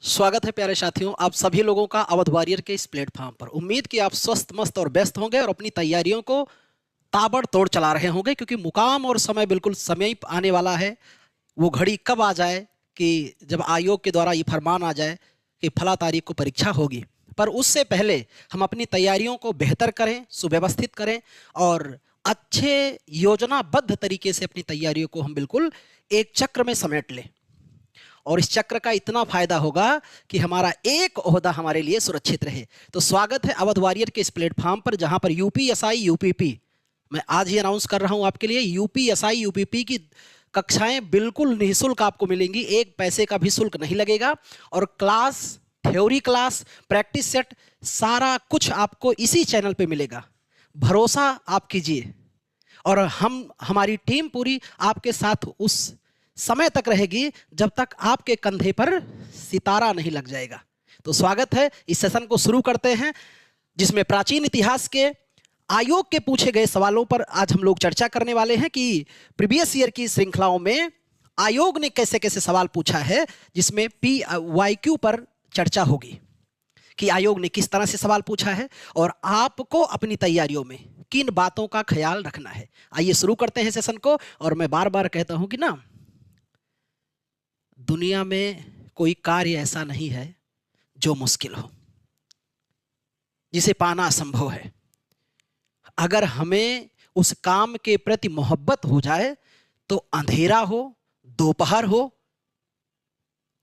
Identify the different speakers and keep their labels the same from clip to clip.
Speaker 1: स्वागत है प्यारे साथियों, आप सभी लोगों का अवध वॉरियर के इस प्लेटफॉर्म पर। उम्मीद कि आप स्वस्थ मस्त और व्यस्त होंगे और अपनी तैयारियों को ताबड़तोड़ चला रहे होंगे, क्योंकि मुकाम और समय बिल्कुल समीप आने वाला है। वो घड़ी कब आ जाए कि जब आयोग के द्वारा ये फरमान आ जाए कि फला तारीख को परीक्षा होगी, पर उससे पहले हम अपनी तैयारियों को बेहतर करें, सुव्यवस्थित करें और अच्छे योजनाबद्ध तरीके से अपनी तैयारियों को हम बिल्कुल एक चक्र में समेट लें। और इस चक्र का इतना फायदा होगा कि हमारा एक ओहदा हमारे लिए सुरक्षित रहे। तो स्वागत है अवध वॉरियर के इस प्लेटफॉर्म पर, जहां पर यूपीएसआई यूपीपी, मैं आज ही अनाउंस कर रहा हूं आपके लिए, यूपीएसआई यूपीपी की कक्षाएं बिल्कुल निःशुल्क आपको मिलेंगी, एक पैसे का भी शुल्क नहीं लगेगा। और class, theory class, practice set, सारा कुछ आपको इसी चैनल पे मिलेगा। भरोसा आप कीजिए और हमारी टीम पूरी आपके साथ उस समय तक रहेगी जब तक आपके कंधे पर सितारा नहीं लग जाएगा। तो स्वागत है, इस सेशन को शुरू करते हैं, जिसमें प्राचीन इतिहास के आयोग के पूछे गए सवालों पर आज हम लोग चर्चा करने वाले हैं कि प्रीवियस ईयर की श्रृंखलाओं में आयोग ने कैसे कैसे सवाल पूछा है, जिसमें PYQ पर चर्चा होगी कि आयोग ने किस तरह से सवाल पूछा है और आपको अपनी तैयारियों में किन बातों का ख्याल रखना है। आइए शुरू करते हैं सेशन को। और मैं बार बार कहता हूं कि ना, दुनिया में कोई कार्य ऐसा नहीं है जो मुश्किल हो, जिसे पाना असंभव है। अगर हमें उस काम के प्रति मोहब्बत हो जाए तो अंधेरा हो, दोपहर हो,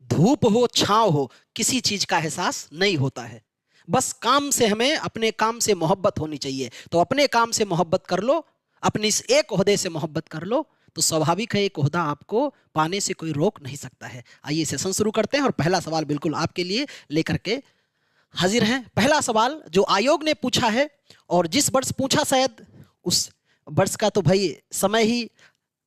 Speaker 1: धूप हो, छांव हो, किसी चीज का एहसास नहीं होता है। बस काम से, हमें अपने काम से मोहब्बत होनी चाहिए। तो अपने काम से मोहब्बत कर लो, अपनी इस एक ओहदे से मोहब्बत कर लो, तो स्वाभाविक है एक ओहदा आपको पाने से कोई रोक नहीं सकता है। आइए सेशन शुरू करते हैं और पहला सवाल बिल्कुल आपके लिए लेकर के हाजिर हैं। पहला सवाल जो आयोग ने पूछा है, और जिस वर्ष पूछा शायद उस वर्ष का तो भाई समय ही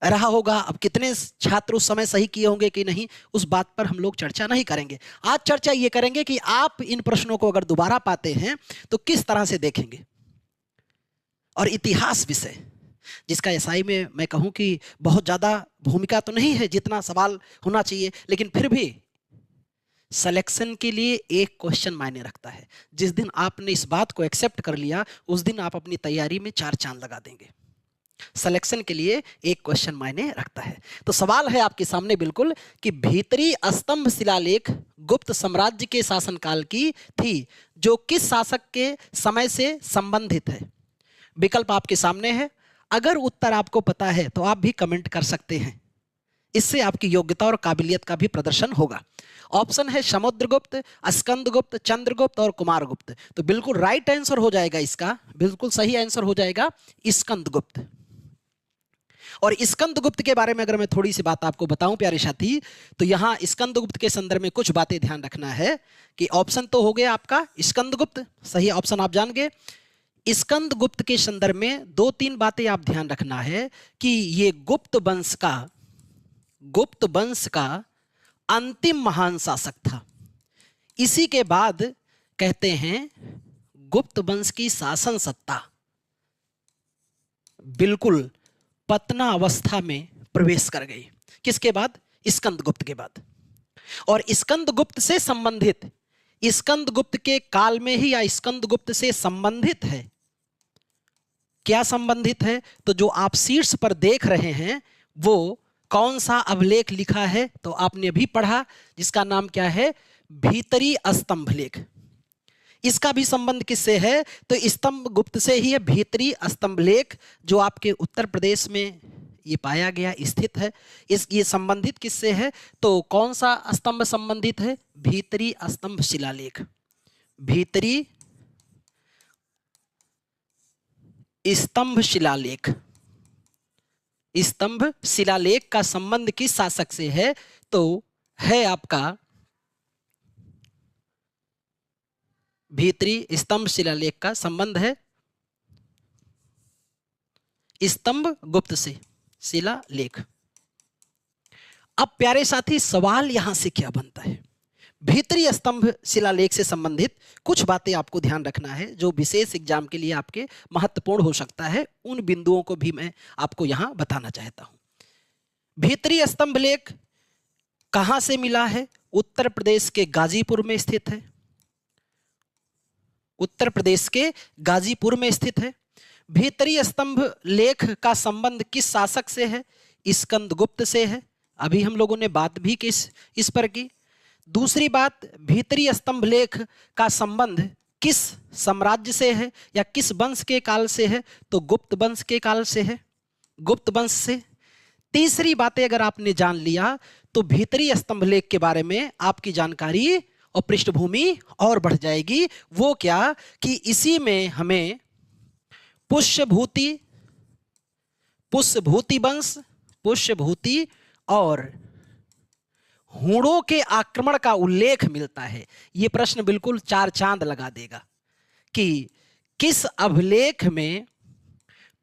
Speaker 1: रहा होगा। अब कितने छात्र उस समय सही किए होंगे कि नहीं, उस बात पर हम लोग चर्चा नहीं करेंगे। आज चर्चा ये करेंगे कि आप इन प्रश्नों को अगर दोबारा पाते हैं तो किस तरह से देखेंगे। और इतिहास विषय, जिसका एसआई में मैं कहूं कि बहुत ज्यादा भूमिका तो नहीं है जितना सवाल होना चाहिए, लेकिन फिर भी सिलेक्शन के लिए एक क्वेश्चन मायने रखता है। जिस दिन आपने इस बात को एक्सेप्ट कर लिया, उस दिन आप अपनी तैयारी में 4 चांद लगा देंगे। सिलेक्शन के लिए एक क्वेश्चन मायने रखता है। तो सवाल है आपके सामने बिल्कुल कि भीतरी स्तंभ शिलालेख गुप्त साम्राज्य के शासनकाल की थी, जो किस शासक के समय से संबंधित है। विकल्प आपके सामने है। अगर उत्तर आपको पता है तो आप भी कमेंट कर सकते हैं, इससे आपकी योग्यता और काबिलियत का भी प्रदर्शन होगा। ऑप्शन है समुद्रगुप्त, स्कंदगुप्त, चंद्रगुप्त और कुमारगुप्त। तो बिल्कुल राइट आंसर हो जाएगा इसका, बिल्कुल सही आंसर हो जाएगा स्कंदगुप्त। और स्कंदगुप्त के बारे में अगर मैं थोड़ी सी बात आपको बताऊं प्यारे साथी, तो यहां स्कंदगुप्त के संदर्भ में कुछ बातें ध्यान रखना है कि ऑप्शन तो हो गया आपका स्कंदगुप्त, सही ऑप्शन आप जान गए। स्कंदगुप्त के संदर्भ में 2-3 बातें आप ध्यान रखना है कि ये गुप्त वंश का अंतिम महान शासक था। इसी के बाद कहते हैं गुप्त वंश की शासन सत्ता बिल्कुल पतना अवस्था में प्रवेश कर गई। किसके बाद? स्कंदगुप्त के बाद। और स्कंदगुप्त से संबंधित, स्कंदगुप्त के काल में ही या स्कंदगुप्त से संबंधित है, क्या संबंधित है? तो जो आप शीर्ष पर देख रहे हैं वो कौन सा अभिलेख लिखा है, तो आपने अभी पढ़ा, जिसका नाम क्या है? भीतरी स्तंभ लेख। इसका भी संबंध किससे है? तो स्तंभ गुप्त से ही है। भीतरी स्तंभ लेख जो आपके उत्तर प्रदेश में ये पाया गया, स्थित है। ये संबंधित किससे है? तो कौन सा स्तंभ संबंधित है? भीतरी स्तंभ शिलालेख। भीतरी स्तंभ शिलालेख। स्तंभ शिलालेख का संबंध किस शासक से है? तो है आपका भीतरी स्तंभ शिलालेख का संबंध है स्तंभ गुप्त से, शिलालेख। अब प्यारे साथी सवाल यहां से क्या बनता है? भीतरी स्तंभ शिलालेख से संबंधित कुछ बातें आपको ध्यान रखना है, जो विशेष एग्जाम के लिए आपके महत्वपूर्ण हो सकता है। उन बिंदुओं को भी मैं आपको यहां बताना चाहता हूं। भीतरी स्तंभ लेख कहां से मिला है, उत्तर प्रदेश के गाजीपुर में स्थित है। उत्तर प्रदेश के गाजीपुर में स्थित है। भीतरी स्तंभ लेख का संबंध किस शासक से है? स्कंदगुप्त से है। अभी हम लोगों ने बात भी इस पर की। दूसरी बात, भीतरी स्तंभ लेख का संबंध किस साम्राज्य से है या किस वंश के काल से है? तो गुप्त वंश के काल से है, गुप्त वंश से। तीसरी बातें अगर आपने जान लिया तो भीतरी स्तंभ लेख के बारे में आपकी जानकारी और पृष्ठभूमि और बढ़ जाएगी। वो क्या कि इसी में हमें पुष्यभूति, पुष्यभूति वंश, पुष्यभूति और हूणों के आक्रमण का उल्लेख मिलता है। यह प्रश्न बिल्कुल चार चांद लगा देगा कि किस अभिलेख में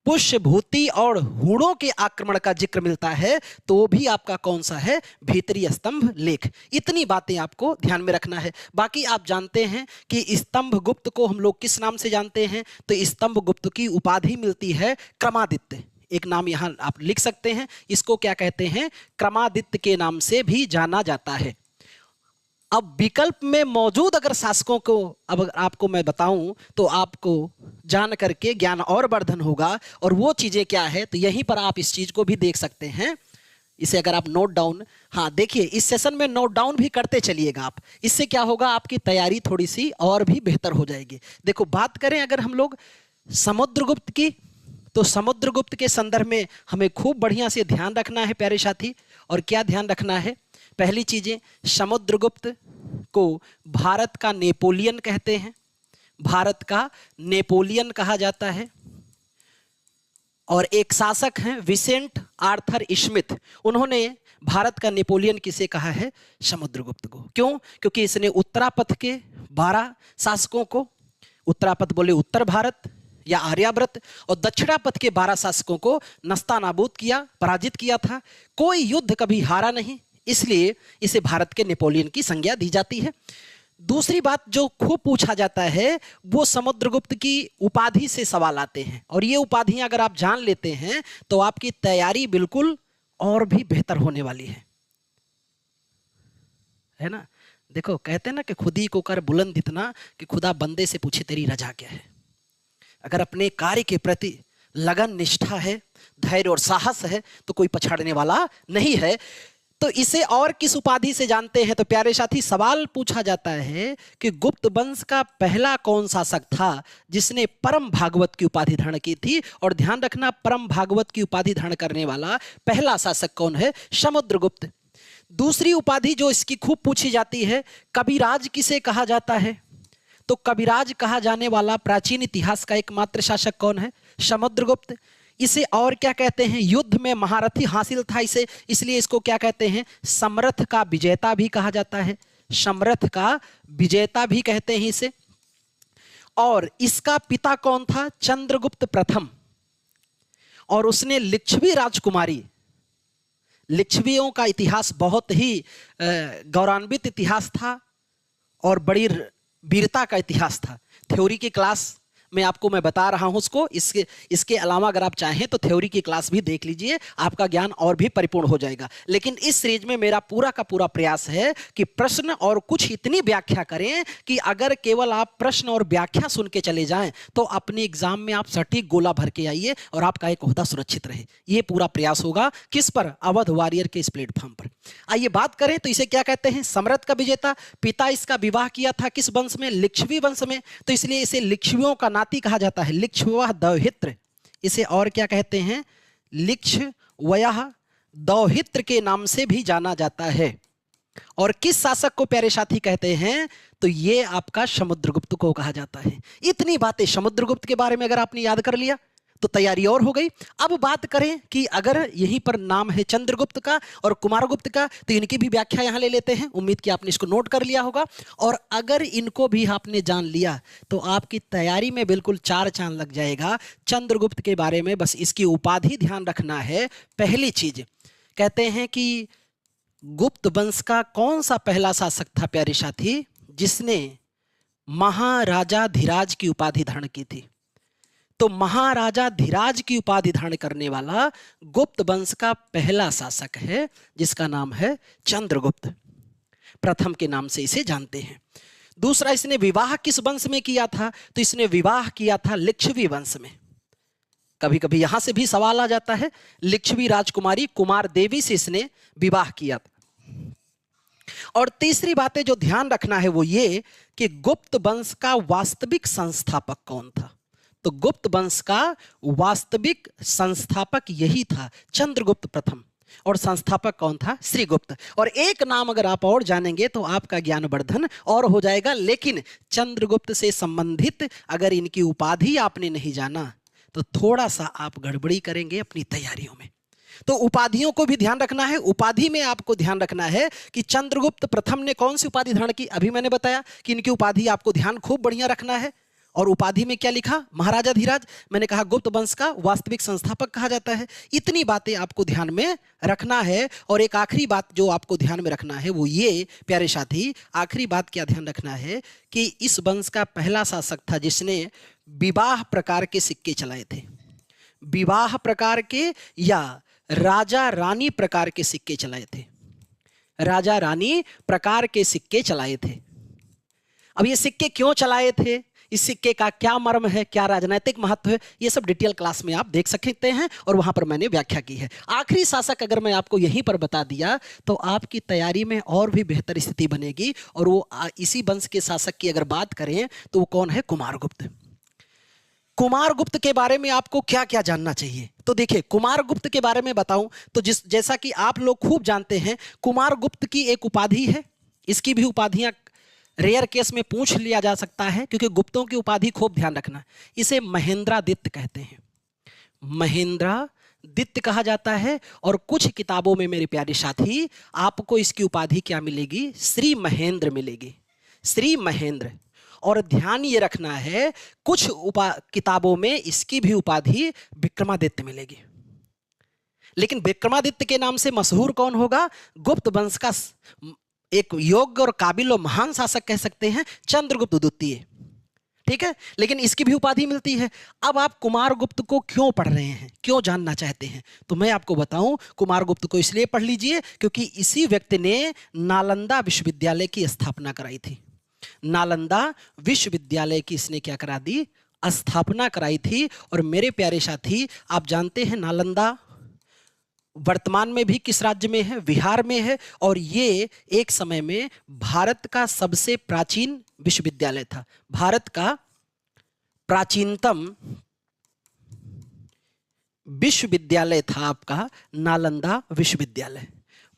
Speaker 1: पुष्यभूति और हूणों के आक्रमण का जिक्र मिलता है, तो वो भी आपका कौन सा है? भीतरी स्तंभ लेख। इतनी बातें आपको ध्यान में रखना है। बाकी आप जानते हैं कि स्तंभगुप्त को हम लोग किस नाम से जानते हैं? तो स्तंभगुप्त की उपाधि मिलती है क्रमादित्य। एक नाम यहां आप लिख सकते हैं, इसको क्या कहते हैं? क्रमादित्य के नाम से भी जाना जाता है। अब विकल्प में मौजूद अगर शासकों को अब आपको मैं बताऊं तो आपको जान करके ज्ञान और वर्धन होगा। और वो चीजें क्या है, तो यहीं पर आप इस चीज को भी देख सकते हैं। इसे अगर आप नोट डाउन, हाँ देखिए, इस सेशन में नोट डाउन भी करते चलिएगा आप। इससे क्या होगा, आपकी तैयारी थोड़ी सी और भी बेहतर हो जाएगी। देखो, बात करें अगर हम लोग समुद्रगुप्त की, तो समुद्रगुप्त के संदर्भ में हमें खूब बढ़िया से ध्यान रखना है प्यारे साथी। और क्या ध्यान रखना है? पहली चीजें, समुद्रगुप्त को भारत का नेपोलियन कहते हैं, भारत का नेपोलियन कहा जाता है। और एक शासक हैं विसेंट आर्थर स्मिथ, उन्होंने भारत का नेपोलियन किसे कहा है? समुद्रगुप्त को। क्यों? क्योंकि इसने उत्तरापथ के 12 शासकों को, उत्तरापथ बोले उत्तर भारत या आर्यावर्त, और दक्षिणापथ के 12 शासकों को नस्तानाबूद किया, पराजित किया था। कोई युद्ध कभी हारा नहीं, इसलिए इसे भारत के नेपोलियन की संज्ञा दी जाती है। दूसरी बात जो खूब पूछा जाता है, वो समुद्रगुप्त की उपाधि से सवाल आते हैं। और ये उपाधियां अगर आप जान लेते हैं तो आपकी तैयारी बिल्कुल और भी बेहतर होने वाली है ना। देखो, कहते हैं ना कि खुद ही को कर बुलंद इतना कि खुदा बंदे से पूछे तेरी रजा क्या है। अगर अपने कार्य के प्रति लगन, निष्ठा है, धैर्य और साहस है, तो कोई पछाड़ने वाला नहीं है। तो इसे और किस उपाधि से जानते हैं? तो प्यारे साथी, सवाल पूछा जाता है कि गुप्त वंश का पहला कौन शासक था जिसने परम भागवत की उपाधि धारण की थी? और ध्यान रखना, परम भागवत की उपाधि धारण करने वाला पहला शासक कौन है? समुद्रगुप्त। दूसरी उपाधि जो इसकी खूब पूछी जाती है, कविराज किसे कहा जाता है? तो कविराज कहा जाने वाला प्राचीन इतिहास का एकमात्र शासक कौन है? समुद्रगुप्त। इसे और क्या कहते हैं? युद्ध में महारथी हासिल था इसे, इसलिए इसको क्या कहते हैं? समरथ का विजेता भी कहा जाता है, समरथ का विजेता भी कहते हैं इसे। और इसका पिता कौन था? चंद्रगुप्त प्रथम। और उसने लिच्छवी राजकुमारी, लिच्छवियों का इतिहास बहुत ही गौरवान्वित इतिहास था और बड़ी वीरता का इतिहास था। थ्योरी की क्लास में आपको मैं बता रहा हूं उसको। इसके अलावा अगर आप चाहें तो थ्योरी की क्लास भी देख लीजिए, आपका ज्ञान और भी परिपूर्ण हो जाएगा। लेकिन इस सीरीज में मेरा पूरा का पूरा प्रयास है कि प्रश्न और कुछ इतनी व्याख्या करें कि अगर केवल आप प्रश्न और व्याख्या सुन के चले जाएं तो अपने एग्जाम में आप सटीक गोला भर के आइए और आपका एक ओहदा सुरक्षित रहे। ये पूरा प्रयास होगा किस पर? अवध वॉरियर के इस प्लेटफॉर्म पर। आइए बात करें तो इसे क्या कहते हैं? समरथ का विजेता। पिता इसका विवाह किया था किस वंश में? लिच्छवी वंश में, तो इसलिए इसे लिच्छवियों का नाती कहा जाता है, लिच्छवः दौहित्र। इसे और क्या कहते हैं? लिच्छवयः दौहित्र के नाम से भी जाना जाता है। और किस शासक को प्यारे साथी कहते हैं? तो ये आपका समुद्रगुप्त को कहा जाता है। इतनी बातें समुद्रगुप्त के बारे में अगर आपने याद कर लिया तो तैयारी और हो गई। अब बात करें कि अगर यहीं पर नाम है चंद्रगुप्त का और कुमारगुप्त का, तो इनकी भी व्याख्या यहां ले लेते हैं। उम्मीद कि आपने इसको नोट कर लिया होगा। और अगर इनको भी आपने जान लिया तो आपकी तैयारी में बिल्कुल चार चांद लग जाएगा। चंद्रगुप्त के बारे में बस इसकी उपाधि ध्यान रखना है। पहली चीज कहते हैं कि गुप्त वंश का कौन सा पहला शासक था प्यारे साथी जिसने महाराजा धीराज की उपाधि धारण की थी? तो महाराजा धीराज की उपाधि धारण करने वाला गुप्त वंश का पहला शासक है जिसका नाम है चंद्रगुप्त। प्रथम के नाम से इसे जानते हैं। दूसरा, इसने विवाह किस वंश में किया था? तो इसने विवाह किया था लिच्छवी वंश में। कभी कभी यहां से भी सवाल आ जाता है। लिच्छवी राजकुमारी कुमार देवी से इसने विवाह किया था। और तीसरी बातें जो ध्यान रखना है वो ये कि गुप्त वंश का वास्तविक संस्थापक कौन था? तो गुप्त वंश का वास्तविक संस्थापक यही था, चंद्रगुप्त प्रथम। और संस्थापक कौन था? श्रीगुप्त। और एक नाम अगर आप और जानेंगे तो आपका ज्ञानवर्धन और हो जाएगा। लेकिन चंद्रगुप्त से संबंधित अगर इनकी उपाधि आपने नहीं जाना तो थोड़ा सा आप गड़बड़ी करेंगे अपनी तैयारियों में। तो उपाधियों को भी ध्यान रखना है। उपाधि में आपको ध्यान रखना है कि चंद्रगुप्त प्रथम ने कौन सी उपाधि धारण की। अभी मैंने बताया कि इनकी उपाधि आपको ध्यान खूब बढ़िया रखना है। और उपाधि में क्या लिखा? महाराजा धीराज। मैंने कहा गुप्त वंश का वास्तविक संस्थापक कहा जाता है। इतनी बातें आपको ध्यान में रखना है। और एक आखिरी बात जो आपको ध्यान में रखना है वो ये प्यारे साथी, आखिरी बात क्या ध्यान रखना है कि इस वंश का पहला शासक था जिसने विवाह प्रकार के सिक्के चलाए थे। विवाह प्रकार के या राजा रानी प्रकार के सिक्के चलाए थे। राजा रानी प्रकार के सिक्के चलाए थे। अब ये सिक्के क्यों चलाए थे, इस सिक्के का क्या मर्म है, क्या राजनीतिक महत्व है, ये सब डिटेल क्लास में आप देख सकते हैं और वहां पर मैंने व्याख्या की है। आखिरी शासक अगर मैं आपको यहीं पर बता दिया तो आपकी तैयारी में और भी बेहतर स्थिति बनेगी। और वो इसी वंश के शासक की अगर बात करें तो वो कौन है? कुमारगुप्त। कुमारगुप्त के बारे में आपको क्या क्या जानना चाहिए? तो देखिए, कुमारगुप्त के बारे में बताऊं तो जैसा कि आप लोग खूब जानते हैं, कुमारगुप्त की एक उपाधि है। इसकी भी उपाधियां रेयर केस में पूछ लिया जा सकता है क्योंकि गुप्तों की उपाधि खूब ध्यान रखना। इसे महेंद्रादित्य कहते हैं। महेंद्रादित्य कहा जाता है। और कुछ किताबों में मेरे प्यारे साथी आपको इसकी उपाधि क्या मिलेगी? श्री महेंद्र मिलेगी। श्री महेंद्र। और ध्यान ये रखना है कुछ किताबों में इसकी भी उपाधि विक्रमादित्य मिलेगी। लेकिन विक्रमादित्य के नाम से मशहूर कौन होगा? गुप्त वंश का एक योग्य और काबिल और महान शासक कह सकते हैं, चंद्रगुप्त द्वितीय। ठीक है, लेकिन इसकी भी उपाधि मिलती है। अब आप कुमारगुप्त को क्यों पढ़ रहे हैं, क्यों जानना चाहते हैं? तो मैं आपको बताऊं, कुमारगुप्त को इसलिए पढ़ लीजिए क्योंकि इसी व्यक्ति ने नालंदा विश्वविद्यालय की स्थापना कराई थी। नालंदा विश्वविद्यालय की इसने क्या करा दी? स्थापना कराई थी। और मेरे प्यारे साथी, आप जानते हैं नालंदा वर्तमान में भी किस राज्य में है? बिहार में है। और ये एक समय में भारत का सबसे प्राचीन विश्वविद्यालय था। भारत का प्राचीनतम विश्वविद्यालय था आपका नालंदा विश्वविद्यालय।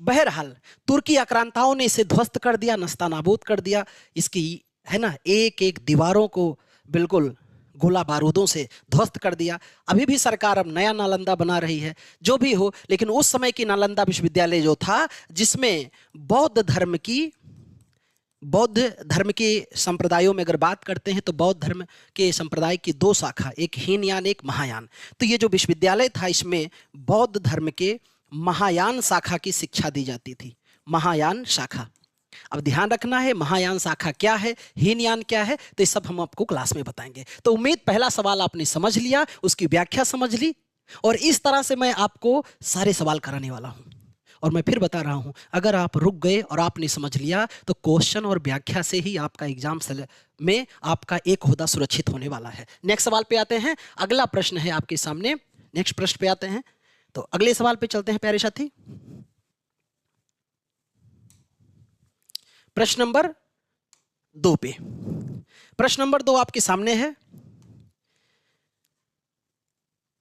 Speaker 1: बहरहाल तुर्की आक्रांताओं ने इसे ध्वस्त कर दिया, नस्तानाबूद कर दिया। इसकी है ना एक एक दीवारों को बिल्कुल गोला बारूदों से ध्वस्त कर दिया। अभी भी सरकार अब नया नालंदा बना रही है। जो भी हो, लेकिन उस समय की नालंदा विश्वविद्यालय जो था जिसमें बौद्ध धर्म के संप्रदायों में अगर बात करते हैं तो बौद्ध धर्म के संप्रदाय की दो शाखा, एक हीनयान एक महायान। तो ये जो विश्वविद्यालय था इसमें बौद्ध धर्म के महायान शाखा की शिक्षा दी जाती थी। महायान शाखा। अब ध्यान रखना है महायान शाखा क्या है, हीनयान क्या है, तो ये सब हम आपको क्लास में बताएंगे। तो उम्मीद पहला सवाल आपने समझ लिया, उसकी व्याख्या समझ ली। और इस तरह से मैं आपको सारे सवाल कराने वाला हूं। और मैं फिर बता रहा हूं, अगर आप रुक गए और आपने समझ लिया तो क्वेश्चन और व्याख्या से ही आपका एग्जाम में आपका एक ओहदा सुरक्षित होने वाला है। नेक्स्ट सवाल पे आते हैं। अगला प्रश्न है आपके सामने। नेक्स्ट प्रश्न पे आते हैं। तो अगले सवाल पे चलते हैं प्यारे साथी। प्रश्न नंबर 2 पे। प्रश्न नंबर 2 आपके सामने है।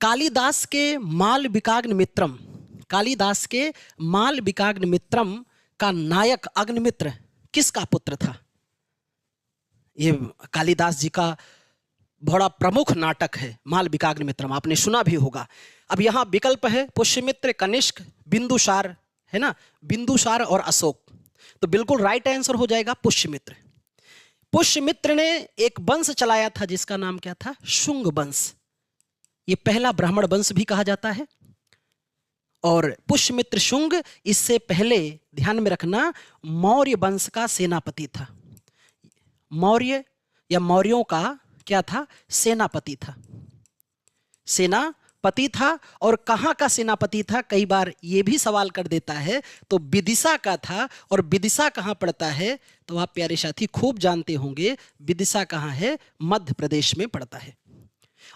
Speaker 1: कालिदास के मालविकाग्नि मित्रम, कालिदास के मालविकाग्नि मित्रम का नायक अग्निमित्र किसका पुत्र था? ये कालिदास जी का बड़ा प्रमुख नाटक है मालविकाग्नि मित्रम, आपने सुना भी होगा। अब यहां विकल्प है पुष्यमित्र, कनिष्क, बिंदुसार, है ना, बिंदुसार और अशोक। तो बिल्कुल राइट आंसर हो जाएगा पुष्यमित्र। पुष्यमित्र ने एक वंश चलाया था जिसका नाम क्या था? शुंग वंश। ये पहला ब्राह्मण वंश भी कहा जाता है। और पुष्यमित्र शुंग इससे पहले ध्यान में रखना मौर्य वंश का सेनापति था। मौर्य या मौर्यों का क्या था? सेनापति था, सेनापति। पति था और कहाँ का सेनापति था, कई बार ये भी सवाल कर देता है। तो विदिशा का था, और विदिशा कहाँ पड़ता है, तो आप प्यारे साथी खूब जानते होंगे विदिशा कहाँ है, मध्य प्रदेश में पड़ता है।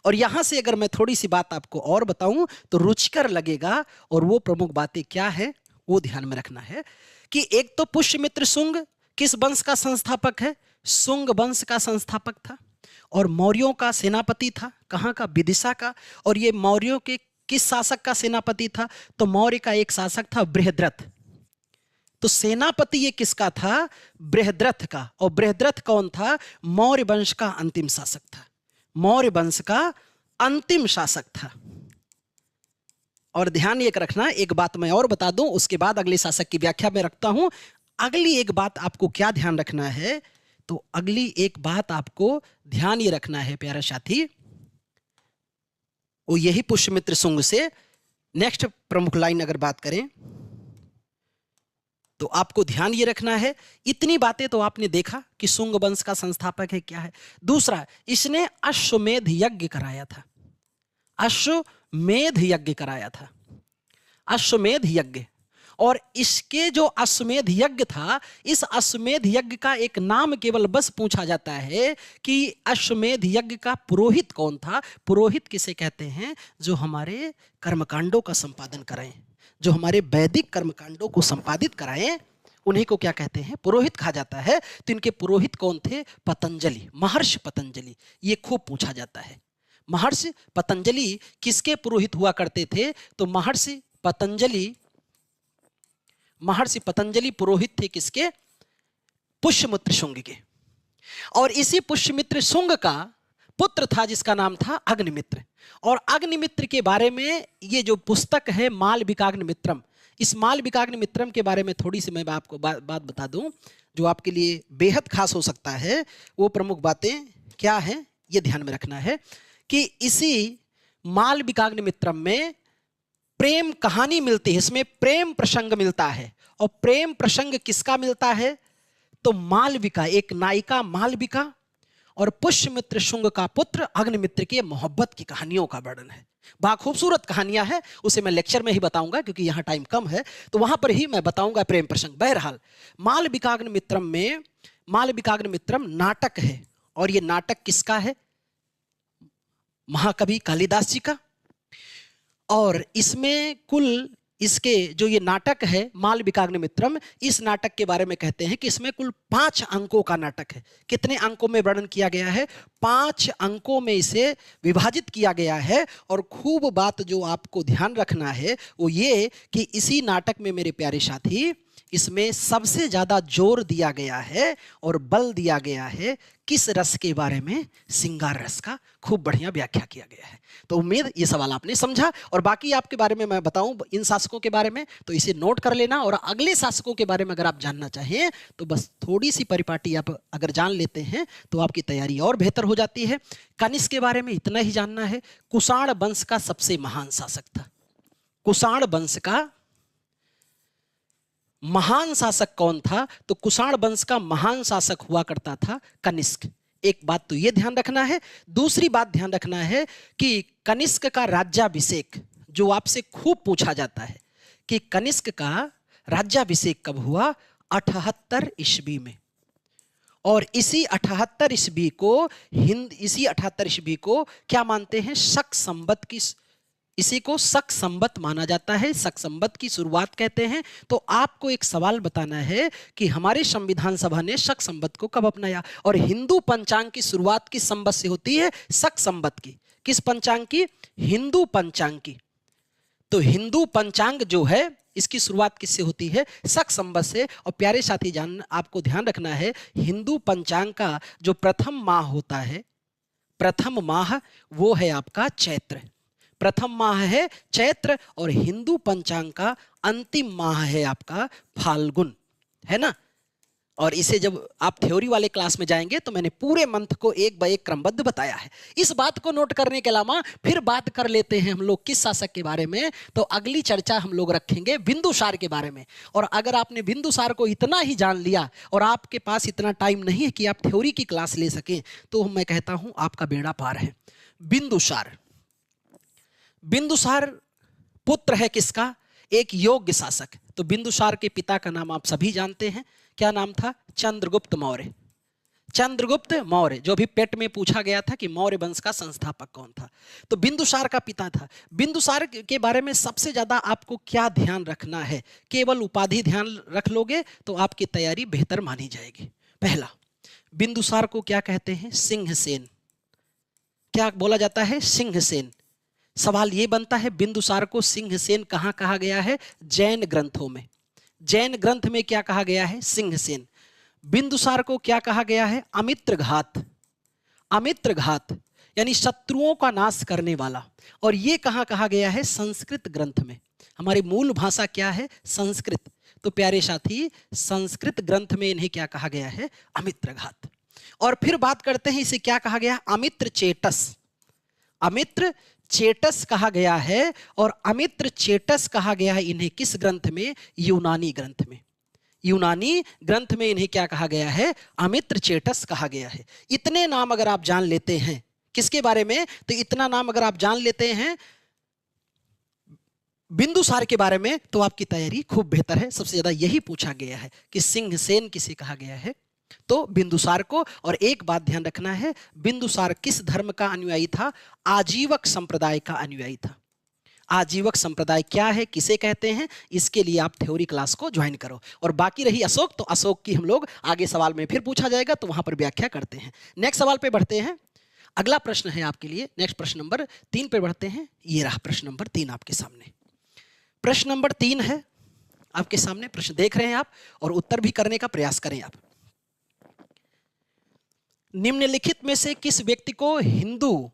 Speaker 1: और यहां से अगर मैं थोड़ी सी बात आपको और बताऊं तो रुचिकर लगेगा, और वो प्रमुख बातें क्या है वो ध्यान में रखना है कि एक तो पुष्यमित्र शुंग किस वंश का संस्थापक है, शुंग वंश का संस्थापक था, और मौर्यों का सेनापति था, कहाँ का, विदिशा का। और ये मौर्यों के किस शासक का सेनापति था, तो मौर्य का एक शासक था बृहद्रथ। तो सेनापति ये किसका था, बृहद्रथ का। और बृहद्रथ कौन था, मौर्य वंश का अंतिम शासक था, मौर्य वंश का अंतिम शासक था। और ध्यान एक रखना, एक बात मैं और बता दूं, उसके बाद अगले शासक की व्याख्या में रखता हूं। अगली एक बात आपको क्या ध्यान रखना है, तो अगली एक बात आपको ध्यान ये रखना है प्यारे साथी, वो यही पुष्यमित्र शुंग से नेक्स्ट प्रमुख लाइन अगर बात करें तो आपको ध्यान ये रखना है। इतनी बातें तो आपने देखा कि शुंग वंश का संस्थापक है क्या है। दूसरा, इसने अश्वमेध यज्ञ कराया था, अश्वमेध यज्ञ कराया था, अश्वमेध यज्ञ। और इसके जो अश्वमेध यज्ञ था, इस अश्वमेध यज्ञ का एक नाम केवल बस पूछा जाता है कि अश्वमेध यज्ञ का पुरोहित कौन था। पुरोहित किसे कहते हैं, जो हमारे कर्मकांडों का संपादन कराएं, जो हमारे वैदिक कर्मकांडों को संपादित कराएं, उन्हीं को क्या कहते हैं, पुरोहित कहा जाता है। तो इनके पुरोहित कौन थे, पतंजलि, महर्षि पतंजलि। ये खूब पूछा जाता है, महर्षि पतंजलि किसके पुरोहित हुआ करते थे, तो महर्षि पतंजलि पुरोहित थे किसके, पुष्यमित्र शुंग के। और इसी पुष्यमित्र शुंग का पुत्र था जिसका नाम था अग्निमित्र। और अग्निमित्र के बारे में ये जो पुस्तक है मालविकाग्निमित्रम, इस मालविकाग्निमित्रम के बारे में थोड़ी सी मैं आपको बात बता दूं जो आपके लिए बेहद खास हो सकता है। वो प्रमुख बातें क्या हैं ये ध्यान में रखना है कि इसी मालविकाग्निमित्रम में प्रेम कहानी मिलती है, इसमें प्रेम प्रसंग मिलता है। और प्रेम प्रसंग किसका मिलता है, तो मालविका, एक नायिका मालविका और पुष्यमित्र शुंग का पुत्र अग्निमित्र के मोहब्बत की कहानियों का वर्णन है। बड़ा खूबसूरत कहानियां हैं, उसे मैं लेक्चर में ही बताऊंगा क्योंकि यहां टाइम कम है, तो वहां पर ही मैं बताऊंगा प्रेम प्रसंग। बहरहाल मालविकाग्निमित्रम में, मालविकाग्निमित्रम नाटक है, और ये नाटक किसका है, महाकवि कालिदास जी का। और इसमें कुल, इसके जो ये नाटक है मालविकाग्निमित्रम, इस नाटक के बारे में कहते हैं कि इसमें कुल 5 अंकों का नाटक है। कितने अंकों में वर्णन किया गया है, 5 अंकों में इसे विभाजित किया गया है। और खूब बात जो आपको ध्यान रखना है वो ये कि इसी नाटक में मेरे प्यारे साथी, इसमें सबसे ज्यादा जोर दिया गया है और बल दिया गया है किस रस के बारे में, सिंगार रस का खूब बढ़िया व्याख्या किया गया है। तो उम्मीद ये सवाल आपने समझा। और बाकी आपके बारे में मैं बताऊं इन शासकों के बारे में तो इसे नोट कर लेना, और अगले शासकों के बारे में अगर आप जानना चाहें तो बस थोड़ी सी परिपाटी आप अगर जान लेते हैं तो आपकी तैयारी और बेहतर हो जाती है। कनिष्क के बारे में इतना ही जानना है, कुषाण वंश का सबसे महान शासक था। कुषाण वंश का महान शासक कौन था, तो कुषाण वंश का महान शासक हुआ करता था कनिष्क। एक बात तो यह ध्यान रखना है। दूसरी बात ध्यान रखना है कि कनिष्क का राज्याभिषेक, जो आपसे खूब पूछा जाता है कि कनिष्क का राज्याभिषेक कब हुआ, 78 ईस्वी में। और इसी 78 ईस्वी को क्या मानते हैं, शक संवत की, इसी को शक संवत माना जाता है, शक संवत की शुरुआत कहते हैं। तो आपको एक सवाल बताना है कि हमारे संविधान सभा ने शक संवत को कब अपनाया, और हिंदू पंचांग की शुरुआत किस संवत से होती है, शक संवत की। किस पंचांग की, हिंदू पंचांग की। तो हिंदू पंचांग जो है इसकी शुरुआत किससे होती है, शक संवत से। और प्यारे साथी आपको ध्यान रखना है, हिंदू पंचांग का जो प्रथम माह होता है, प्रथम माह वो है आपका चैत्र, प्रथम माह है चैत्र। और हिंदू पंचांग का अंतिम माह है आपका फाल्गुन, है ना। और इसे जब आप थ्योरी वाले क्लास में जाएंगे तो मैंने पूरे मंथ को एक बाय एक क्रमबद्ध बताया है। इस बात को नोट करने के अलावा फिर बात कर लेते हैं हम लोग किस शासक के बारे में, तो अगली चर्चा हम लोग रखेंगे बिंदुसार के बारे में। और अगर आपने बिंदुसार को इतना ही जान लिया और आपके पास इतना टाइम नहीं है कि आप थ्योरी की क्लास ले सकें, तो मैं कहता हूं आपका बेड़ा पार है। बिंदुसार, बिंदुसार पुत्र है किसका? एक योग्य शासक। तो बिंदुसार के पिता का नाम आप सभी जानते हैं, क्या नाम था? चंद्रगुप्त मौर्य। चंद्रगुप्त मौर्य, जो भी पेट में पूछा गया था कि मौर्य वंश का संस्थापक कौन था, तो बिंदुसार का पिता था। बिंदुसार के बारे में सबसे ज्यादा आपको क्या ध्यान रखना है? केवल उपाधि ध्यान रख लोगे तो आपकी तैयारी बेहतर मानी जाएगी। पहला, बिंदुसार को क्या कहते हैं? सिंहसेन। क्या बोला जाता है? सिंहसेन। सवाल ये बनता है, बिंदुसार को सिंहसेन कहां कहा गया है? जैन ग्रंथों में। जैन ग्रंथ में क्या कहा गया है? सिंहसेन। बिंदुसार को क्या कहा गया है? अमित्रघात। अमित्रघात यानी शत्रुओं का नाश करने वाला। और ये कहां कहा गया है? संस्कृत ग्रंथ में। हमारी मूल भाषा क्या है? संस्कृत। तो प्यारे साथी, संस्कृत ग्रंथ में इन्हें क्या कहा गया है? अमित्रघात। और फिर बात करते हैं, इसे क्या कहा गया? अमित्र चेटस। अमित्र चेटस कहा गया है। और अमित्र चेटस कहा गया है इन्हें किस ग्रंथ में? यूनानी ग्रंथ में। यूनानी ग्रंथ में इन्हें क्या कहा गया है? अमित्र चेटस कहा गया है। इतने नाम अगर आप जान लेते हैं किसके बारे में? तो इतना नाम अगर आप जान लेते हैं बिंदुसार के बारे में तो आपकी तैयारी खूब बेहतर है। सबसे ज्यादा यही पूछा गया है कि सिंहसेन किसे कहा गया है? तो बिंदुसार को। और एक बात ध्यान रखना है, बिंदुसार किस धर्म का अनुयायी था? आजीवक संप्रदाय का अनुयायी था। आजीवक संप्रदाय क्या है, किसे कहते हैं, इसके लिए आप थ्योरी क्लास को ज्वाइन करो। और बाकी रही अशोक, तो अशोक की हम लोग आगे सवाल में फिर पूछा जाएगा तो वहां पर व्याख्या करते हैं। नेक्स्ट सवाल पे बढ़ते हैं। अगला प्रश्न है आपके लिए, नेक्स्ट प्रश्न नंबर 3 पे बढ़ते हैं। ये रहा प्रश्न नंबर 3 आपके सामने। प्रश्न नंबर 3 है आपके सामने। प्रश्न देख रहे हैं आप और उत्तर भी करने का प्रयास करें आप। निम्नलिखित में से किस व्यक्ति को हिंदू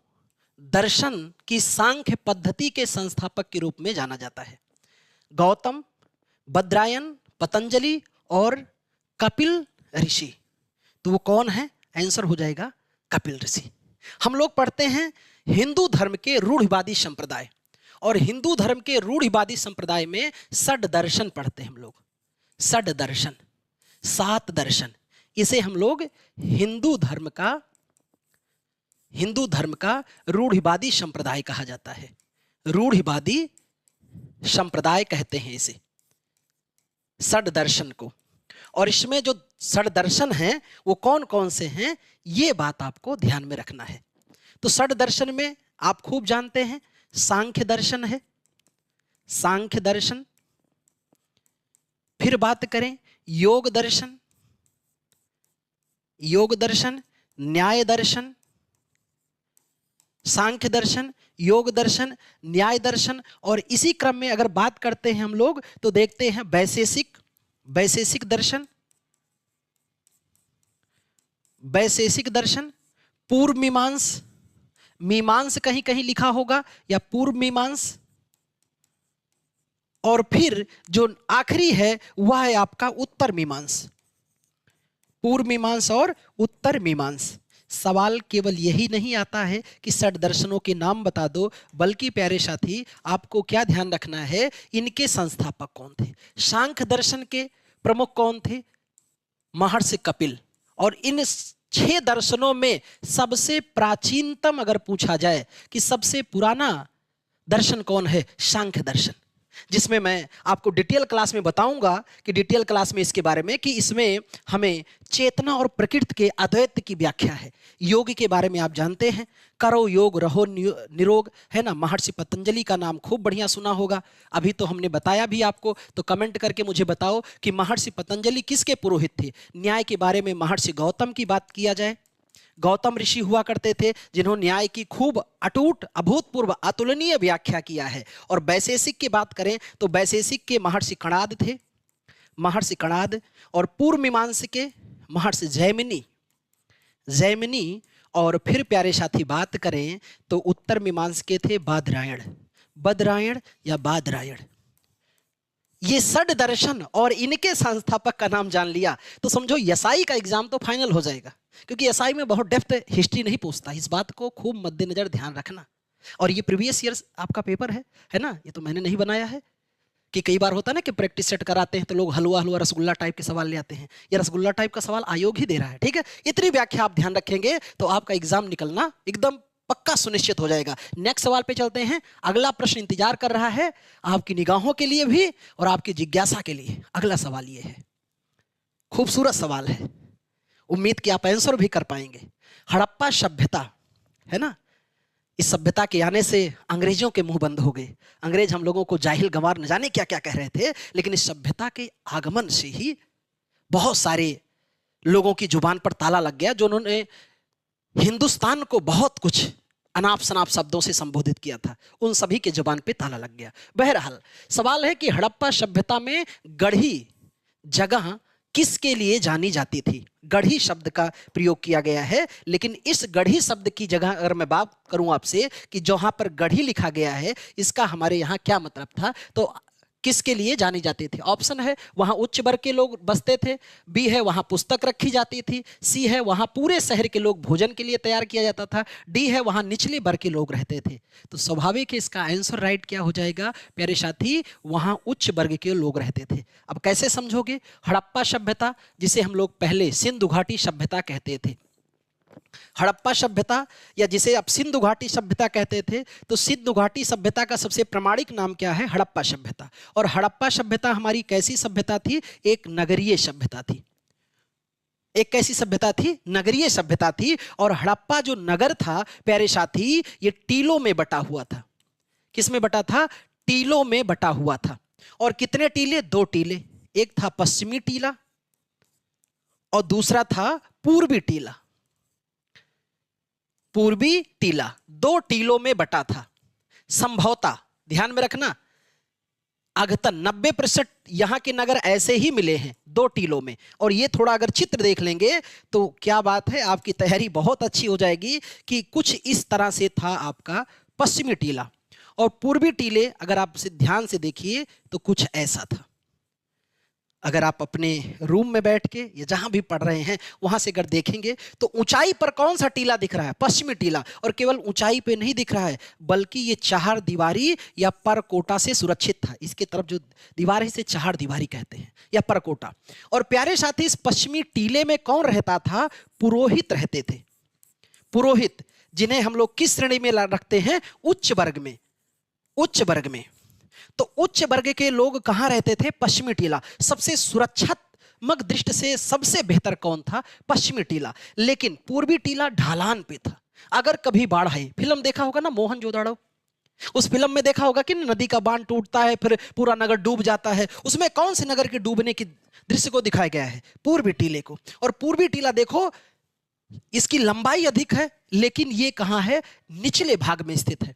Speaker 1: दर्शन की सांख्य पद्धति के संस्थापक के रूप में जाना जाता है? गौतम, बद्रायन, पतंजलि और कपिल ऋषि। तो वो कौन है? आंसर हो जाएगा कपिल ऋषि। हम लोग पढ़ते हैं हिंदू धर्म के रूढ़िवादी संप्रदाय, और हिंदू धर्म के रूढ़िवादी संप्रदाय में षड दर्शन पढ़ते हैं हम लोग। षड दर्शन, 7 दर्शन। इसे हम लोग हिंदू धर्म का रूढ़िवादी संप्रदाय कहा जाता है। रूढ़िवादी संप्रदाय कहते हैं इसे, षड दर्शन को। और इसमें जो षड दर्शन हैं वो कौन कौन से हैं, ये बात आपको ध्यान में रखना है। तो षड दर्शन में आप खूब जानते हैं सांख्य दर्शन है, सांख्य दर्शन। फिर बात करें योग दर्शन, योग दर्शन, न्याय दर्शन, सांख्य दर्शन, योग दर्शन, न्याय दर्शन। और इसी क्रम में अगर बात करते हैं हम लोग तो देखते हैं वैशेषिक दर्शन, वैशेषिक दर्शन, पूर्व मीमांस, मीमांस कहीं कहीं लिखा होगा, या पूर्व मीमांस। और फिर जो आखिरी है वह है आपका उत्तर मीमांस। पूर्व मीमांस और उत्तर मीमांस। सवाल केवल यही नहीं आता है कि षड दर्शनों के नाम बता दो, बल्कि प्यारे साथी आपको क्या ध्यान रखना है, इनके संस्थापक कौन थे। सांख्य दर्शन के प्रमुख कौन थे? महर्षि कपिल। और इन 6 दर्शनों में सबसे प्राचीनतम अगर पूछा जाए कि सबसे पुराना दर्शन कौन है, सांख्य दर्शन, जिसमें मैं आपको डिटेल क्लास में बताऊंगा कि डिटेल क्लास में इसके बारे में कि इसमें हमें चेतना और प्रकृति के अद्वैत की व्याख्या है। योग के बारे में आप जानते हैं, करो योग रहो निरोग, है ना। महर्षि पतंजलि का नाम खूब बढ़िया सुना होगा, अभी तो हमने बताया भी आपको। तो कमेंट करके मुझे बताओ कि महर्षि पतंजलि किसके पुरोहित थे। न्याय के बारे में महर्षि गौतम की बात किया जाए, गौतम ऋषि हुआ करते थे जिन्होंने न्याय की खूब अटूट, अभूतपूर्व, अतुलनीय व्याख्या किया है। और वैशेषिक की बात करें तो वैशेषिक के महर्षि कणाद थे, महर्षि कणाद। और पूर्व मीमांस के महर्षि जैमिनी, जैमिनी। और फिर प्यारे साथी बात करें तो उत्तर मीमांस के थे बादरायण, बदरायण या बादरायण। ये षड दर्शन और इनके संस्थापक का नाम जान लिया तो समझो एसआई का एग्जाम तो फाइनल हो जाएगा, क्योंकि एसआई में बहुत डेप्थ हिस्ट्री नहीं पूछता। इस बात को खूब मद्देनजर ध्यान रखना। और ये प्रीवियस ईयर आपका पेपर है ना, ये तो मैंने नहीं बनाया है। कि कई बार होता है ना कि प्रैक्टिस सेट कराते हैं तो लोग हलवा हलवा रसगुल्ला टाइप के सवाल ले आते हैं। ये रसगुल्ला टाइप का सवाल आयोग ही दे रहा है, ठीक है। इतनी व्याख्या आप ध्यान रखेंगे तो आपका एग्जाम निकलना एकदम पक्का सुनिश्चित हो जाएगा। नेक्स्ट सवाल पे चलते हैं। अगला प्रश्न इंतजार कर रहा है आपकी निगाहों के लिए भी और आपकी जिज्ञासा के लिए। अगला सवाल ये है, खूबसूरत सवाल है, उम्मीद कि आप आंसर भी कर पाएंगे। हड़प्पा सभ्यता है ना, इस सभ्यता के आने से अंग्रेजों के मुंह बंद हो गए। अंग्रेज हम लोगों को जाहिल गंवार न जाने क्या क्या कह रहे थे, लेकिन इस सभ्यता के आगमन से ही बहुत सारे लोगों की जुबान पर ताला लग गया, जो उन्होंने हिंदुस्तान को बहुत कुछ अनाप शनाप शब्दों से संबोधित किया था, उन सभी के जुबान पे ताला लग गया। बहरहाल सवाल है कि हड़प्पा सभ्यता में गढ़ी जगह किसके लिए जानी जाती थी। गढ़ी शब्द का प्रयोग किया गया है, लेकिन इस गढ़ी शब्द की जगह अगर मैं बात करूं आपसे कि जहां पर गढ़ी लिखा गया है इसका हमारे यहां क्या मतलब था, तो किसके लिए जानी जाती थी। ऑप्शन है वहां उच्च वर्ग के लोग बसते थे, बी है वहां पुस्तक रखी जाती थी, सी है वहां पूरे शहर के लोग भोजन के लिए तैयार किया जाता था, डी है वहां निचले वर्ग के लोग रहते थे। तो स्वाभाविक है इसका आंसर राइट क्या हो जाएगा प्यारे साथी, वहां उच्च वर्ग के लोग रहते थे। अब कैसे समझोगे हड़प्पा सभ्यता, जिसे हम लोग पहले सिंधु घाटी सभ्यता कहते थे, हड़प्पा सभ्यता या जिसे अब सिंधु घाटी सभ्यता कहते थे, तो सिंधु घाटी सभ्यता का सबसे प्रामाणिक नाम क्या है, हड़प्पा सभ्यता। और हड़प्पा सभ्यता हमारी कैसी सभ्यता थी, एक नगरीय सभ्यता थी। एक कैसी सभ्यता थी, नगरीय सभ्यता थी। और हड़प्पा जो नगर था प्यारे साथी, ये टीलों में बटा हुआ था। किस में बटा था, टीलों में बटा हुआ था। और कितने टीले, दो टीले, एक था पश्चिमी टीला और दूसरा था पूर्वी टीला। पूर्वी टीला, दो टीलों में बटा था। संभवतः ध्यान में रखना, अघतन 90% यहां के नगर ऐसे ही मिले हैं दो टीलों में। और ये थोड़ा अगर चित्र देख लेंगे तो क्या बात है, आपकी तैयारी बहुत अच्छी हो जाएगी कि कुछ इस तरह से था आपका पश्चिमी टीला। और पूर्वी टीले अगर आप ध्यान से देखिए तो कुछ ऐसा था। अगर आप अपने रूम में बैठ के या जहां भी पढ़ रहे हैं वहां से अगर देखेंगे तो ऊंचाई पर कौन सा टीला दिख रहा है, पश्चिमी टीला। और केवल ऊंचाई पे नहीं दिख रहा है, बल्कि ये चार दीवारी या परकोटा से सुरक्षित था। इसके तरफ जो दीवार है इसे चार दीवारी कहते हैं या परकोटा। और प्यारे साथी, इस पश्चिमी टीले में कौन रहता था, पुरोहित रहते थे। पुरोहित, जिन्हें हम लोग किस श्रेणी में रखते हैं, उच्च वर्ग में। उच्च वर्ग में। तो उच्च वर्ग के लोग कहां रहते थे, पश्चिमी टीला। सबसे सुरक्षात्मक दृष्टि से सबसे बेहतर कौन था, पश्चिमी टीला। लेकिन पूर्वी टीला ढालान पे था। अगर कभी बाढ़ आई, फिल्म देखा होगा ना मोहनजोदड़ो, उस फिल्म में देखा होगा कि नदी का बांध टूटता है फिर पूरा नगर डूब जाता है। उसमें कौन से नगर के डूबने की दृश्य को दिखाया गया है, पूर्वी टीले को। और पूर्वी टीला देखो, इसकी लंबाई अधिक है, लेकिन ये कहां है, निचले भाग में स्थित है।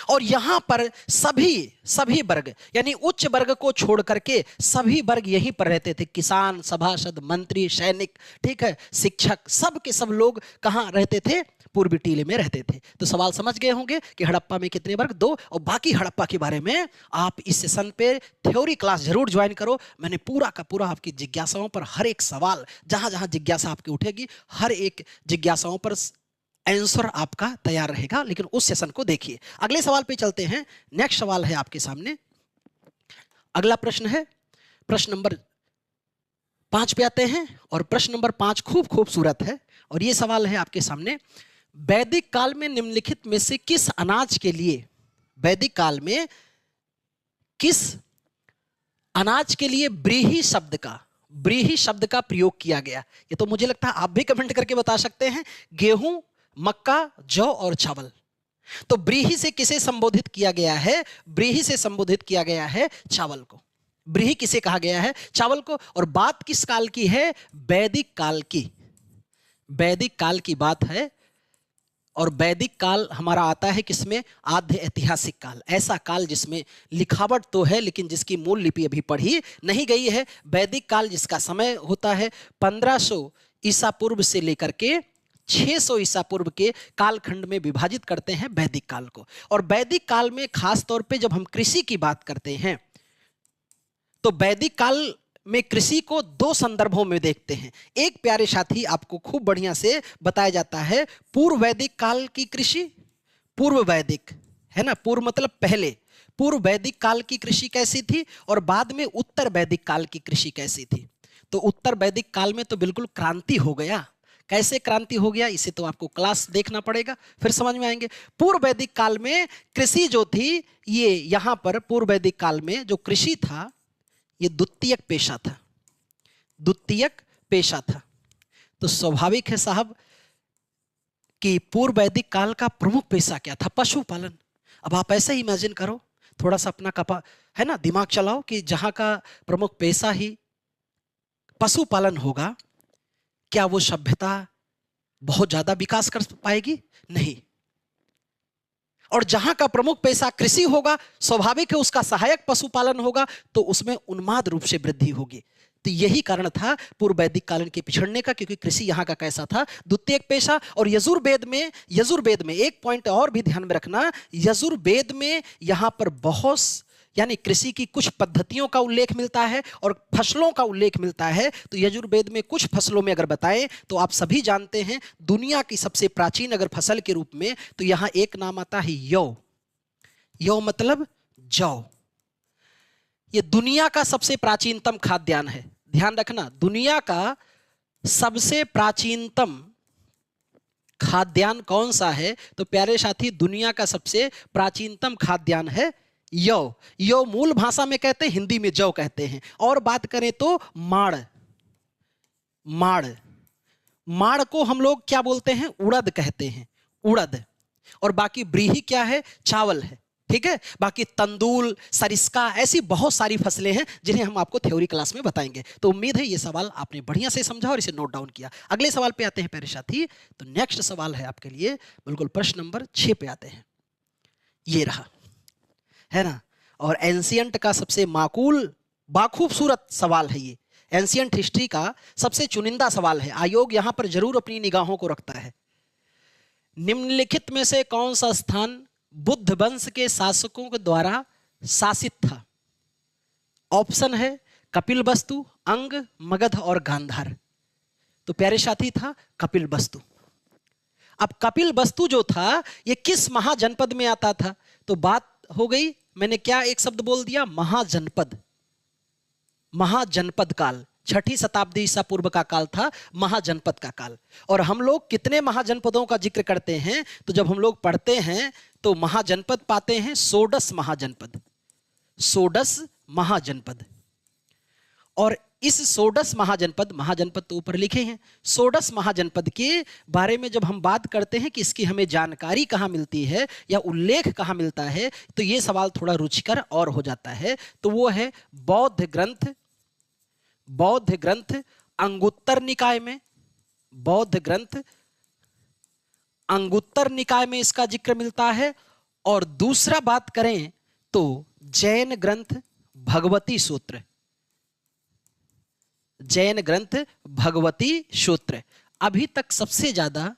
Speaker 1: और यहां पर सभी वर्ग यानी उच्च वर्ग को छोड़ करके सभी वर्ग यहीं पर रहते थे। किसान, सभासद, मंत्री, सैनिक, ठीक है, शिक्षक, सब के सब लोग कहां रहते थे, पूर्वी टीले में रहते थे। तो सवाल समझ गए होंगे कि हड़प्पा में कितने वर्ग, दो। और बाकी हड़प्पा के बारे में आप इस सेशन पे थ्योरी क्लास जरूर ज्वाइन करो। मैंने पूरा का पूरा आपकी जिज्ञासाओं पर हर एक सवाल, जहां जहां जिज्ञासा आपकी उठेगी, हर एक जिज्ञासाओं पर आंसर आपका तैयार रहेगा। लेकिन उस सेशन को देखिए। अगले सवाल पे चलते हैं। नेक्स्ट सवाल है आपके सामने। अगला प्रश्न है, प्रश्न नंबर 5 पे आते हैं। और प्रश्न नंबर 5 खूब खूबसूरत है। और ये सवाल है आपके सामने, वैदिक काल में निम्नलिखित में से किस अनाज के लिए, वैदिक काल में किस अनाज के लिए व्रीहि शब्द का प्रयोग किया गया। ये तो मुझे लगता है आप भी कमेंट करके बता सकते हैं। गेहूं, मक्का, जौ और चावल। तो व्रीहि से किसे संबोधित किया गया है, व्रीहि से संबोधित किया गया है चावल को। व्रीहि किसे कहा गया है, चावल को। और बात किस काल की है, वैदिक काल की। वैदिक काल की बात है। और वैदिक काल हमारा आता है किसमें, आद्य ऐतिहासिक काल। ऐसा काल जिसमें लिखावट तो है लेकिन जिसकी मूल लिपि अभी पढ़ी नहीं गई है। वैदिक काल जिसका समय होता है 1500 ईसा पूर्व से लेकर के 600 ईसा पूर्व के कालखंड में विभाजित करते हैं वैदिक काल को। और वैदिक काल में खास तौर पे जब हम कृषि की बात करते हैं तो वैदिक काल में कृषि को दो संदर्भों में देखते हैं। एक प्यारे साथी आपको खूब बढ़िया से बताया जाता है पूर्व वैदिक काल की कृषि। पूर्व वैदिक है ना, पूर्व मतलब पहले। पूर्व वैदिक काल की कृषि कैसी थी और बाद में उत्तर वैदिक काल की कृषि कैसी थी। तो उत्तर वैदिक काल में तो बिल्कुल क्रांति हो गया। कैसे क्रांति हो गया, इसे तो आपको क्लास देखना पड़ेगा, फिर समझ में आएंगे। पूर्व वैदिक काल में कृषि जो थी, ये यहां पर पूर्व वैदिक काल में जो कृषि था ये द्वितीयक पेशा था, द्वितीयक पेशा था। तो स्वाभाविक है साहब कि पूर्व वैदिक काल का प्रमुख पेशा क्या था? पशुपालन। अब आप ऐसे ही इमेजिन करो, थोड़ा सा अपना है ना दिमाग चलाओ कि जहां का प्रमुख पेशा ही पशुपालन होगा, क्या वो सभ्यता बहुत ज्यादा विकास कर पाएगी? नहीं। और जहां का प्रमुख पेशा कृषि होगा, स्वाभाविक है उसका सहायक पशुपालन होगा, तो उसमें उन्माद रूप से वृद्धि होगी। तो यही कारण था पूर्व वैदिक काल के पिछड़ने का, क्योंकि कृषि यहां का कैसा था? द्वितीयक पेशा। और यजुर्वेद में एक पॉइंट और भी ध्यान में रखना, यजुर्वेद में यहां पर बहुत यानी कृषि की कुछ पद्धतियों का उल्लेख मिलता है और फसलों का उल्लेख मिलता है। तो यजुर्वेद में कुछ फसलों में अगर बताएं तो आप सभी जानते हैं दुनिया की सबसे प्राचीन अगर फसल के रूप में तो यहां एक नाम आता है यौ। यौ मतलब जौ। ये दुनिया का सबसे प्राचीनतम खाद्यान्न है। ध्यान रखना, दुनिया का सबसे प्राचीनतम खाद्यान्न कौन सा है? तो प्यारे साथी, दुनिया का सबसे प्राचीनतम खाद्यान्न है यौ। यौ मूल भाषा में कहते हैं, हिंदी में जौ कहते हैं। और बात करें तो माड़, माड़, माड़ को हम लोग क्या बोलते हैं? उड़द कहते हैं, उड़द। और बाकी ब्रीही क्या है? चावल है। ठीक है, बाकी तंदूल, सरिस्का, ऐसी बहुत सारी फसलें हैं जिन्हें हम आपको थ्योरी क्लास में बताएंगे। तो उम्मीद है ये सवाल आपने बढ़िया से समझा और इसे नोट डाउन किया। अगले सवाल पे आते हैं प्यारे साथी। तो नेक्स्ट सवाल है आपके लिए, बिल्कुल प्रश्न नंबर 6 पे आते हैं। ये रहा, है ना। और एंशियंट का सबसे माकूल बाखूबसूरत सवाल है ये। एंशियंट हिस्ट्री का सबसे चुनिंदा सवाल है। आयोग यहां पर जरूर अपनी निगाहों को रखता है। निम्नलिखित में से कौन सा स्थान बुद्ध वंश के शासकों के द्वारा शासित था? ऑप्शन है कपिलवस्तु, अंग, मगध और गांधार। तो प्यारे साथी था कपिलवस्तु। अब कपिलवस्तु जो था ये किस महाजनपद में आता था? तो बात हो गई, मैंने क्या एक शब्द बोल दिया? महाजनपद। महाजनपद काल, 6ठी शताब्दी ईसा पूर्व का काल था महाजनपद का काल। और हम लोग कितने महाजनपदों का जिक्र करते हैं? तो जब हम लोग पढ़ते हैं तो महाजनपद पाते हैं 16 महाजनपद, 16 महाजनपद। और इस 16 महाजनपद, महाजनपद तो ऊपर लिखे हैं, 16 महाजनपद के बारे में जब हम बात करते हैं कि इसकी हमें जानकारी कहाँ मिलती है या उल्लेख कहाँ मिलता है, तो ये सवाल थोड़ा रुचिकर और हो जाता है। तो वो है बौद्ध ग्रंथ, बौद्ध ग्रंथ अंगुत्तर निकाय में, बौद्ध ग्रंथ अंगुत्तर निकाय में इसका जिक्र मिलता है। और दूसरा बात करें तो जैन ग्रंथ भगवती सूत्र, जैन ग्रंथ भगवती सूत्र अभी तक सबसे ज्यादा,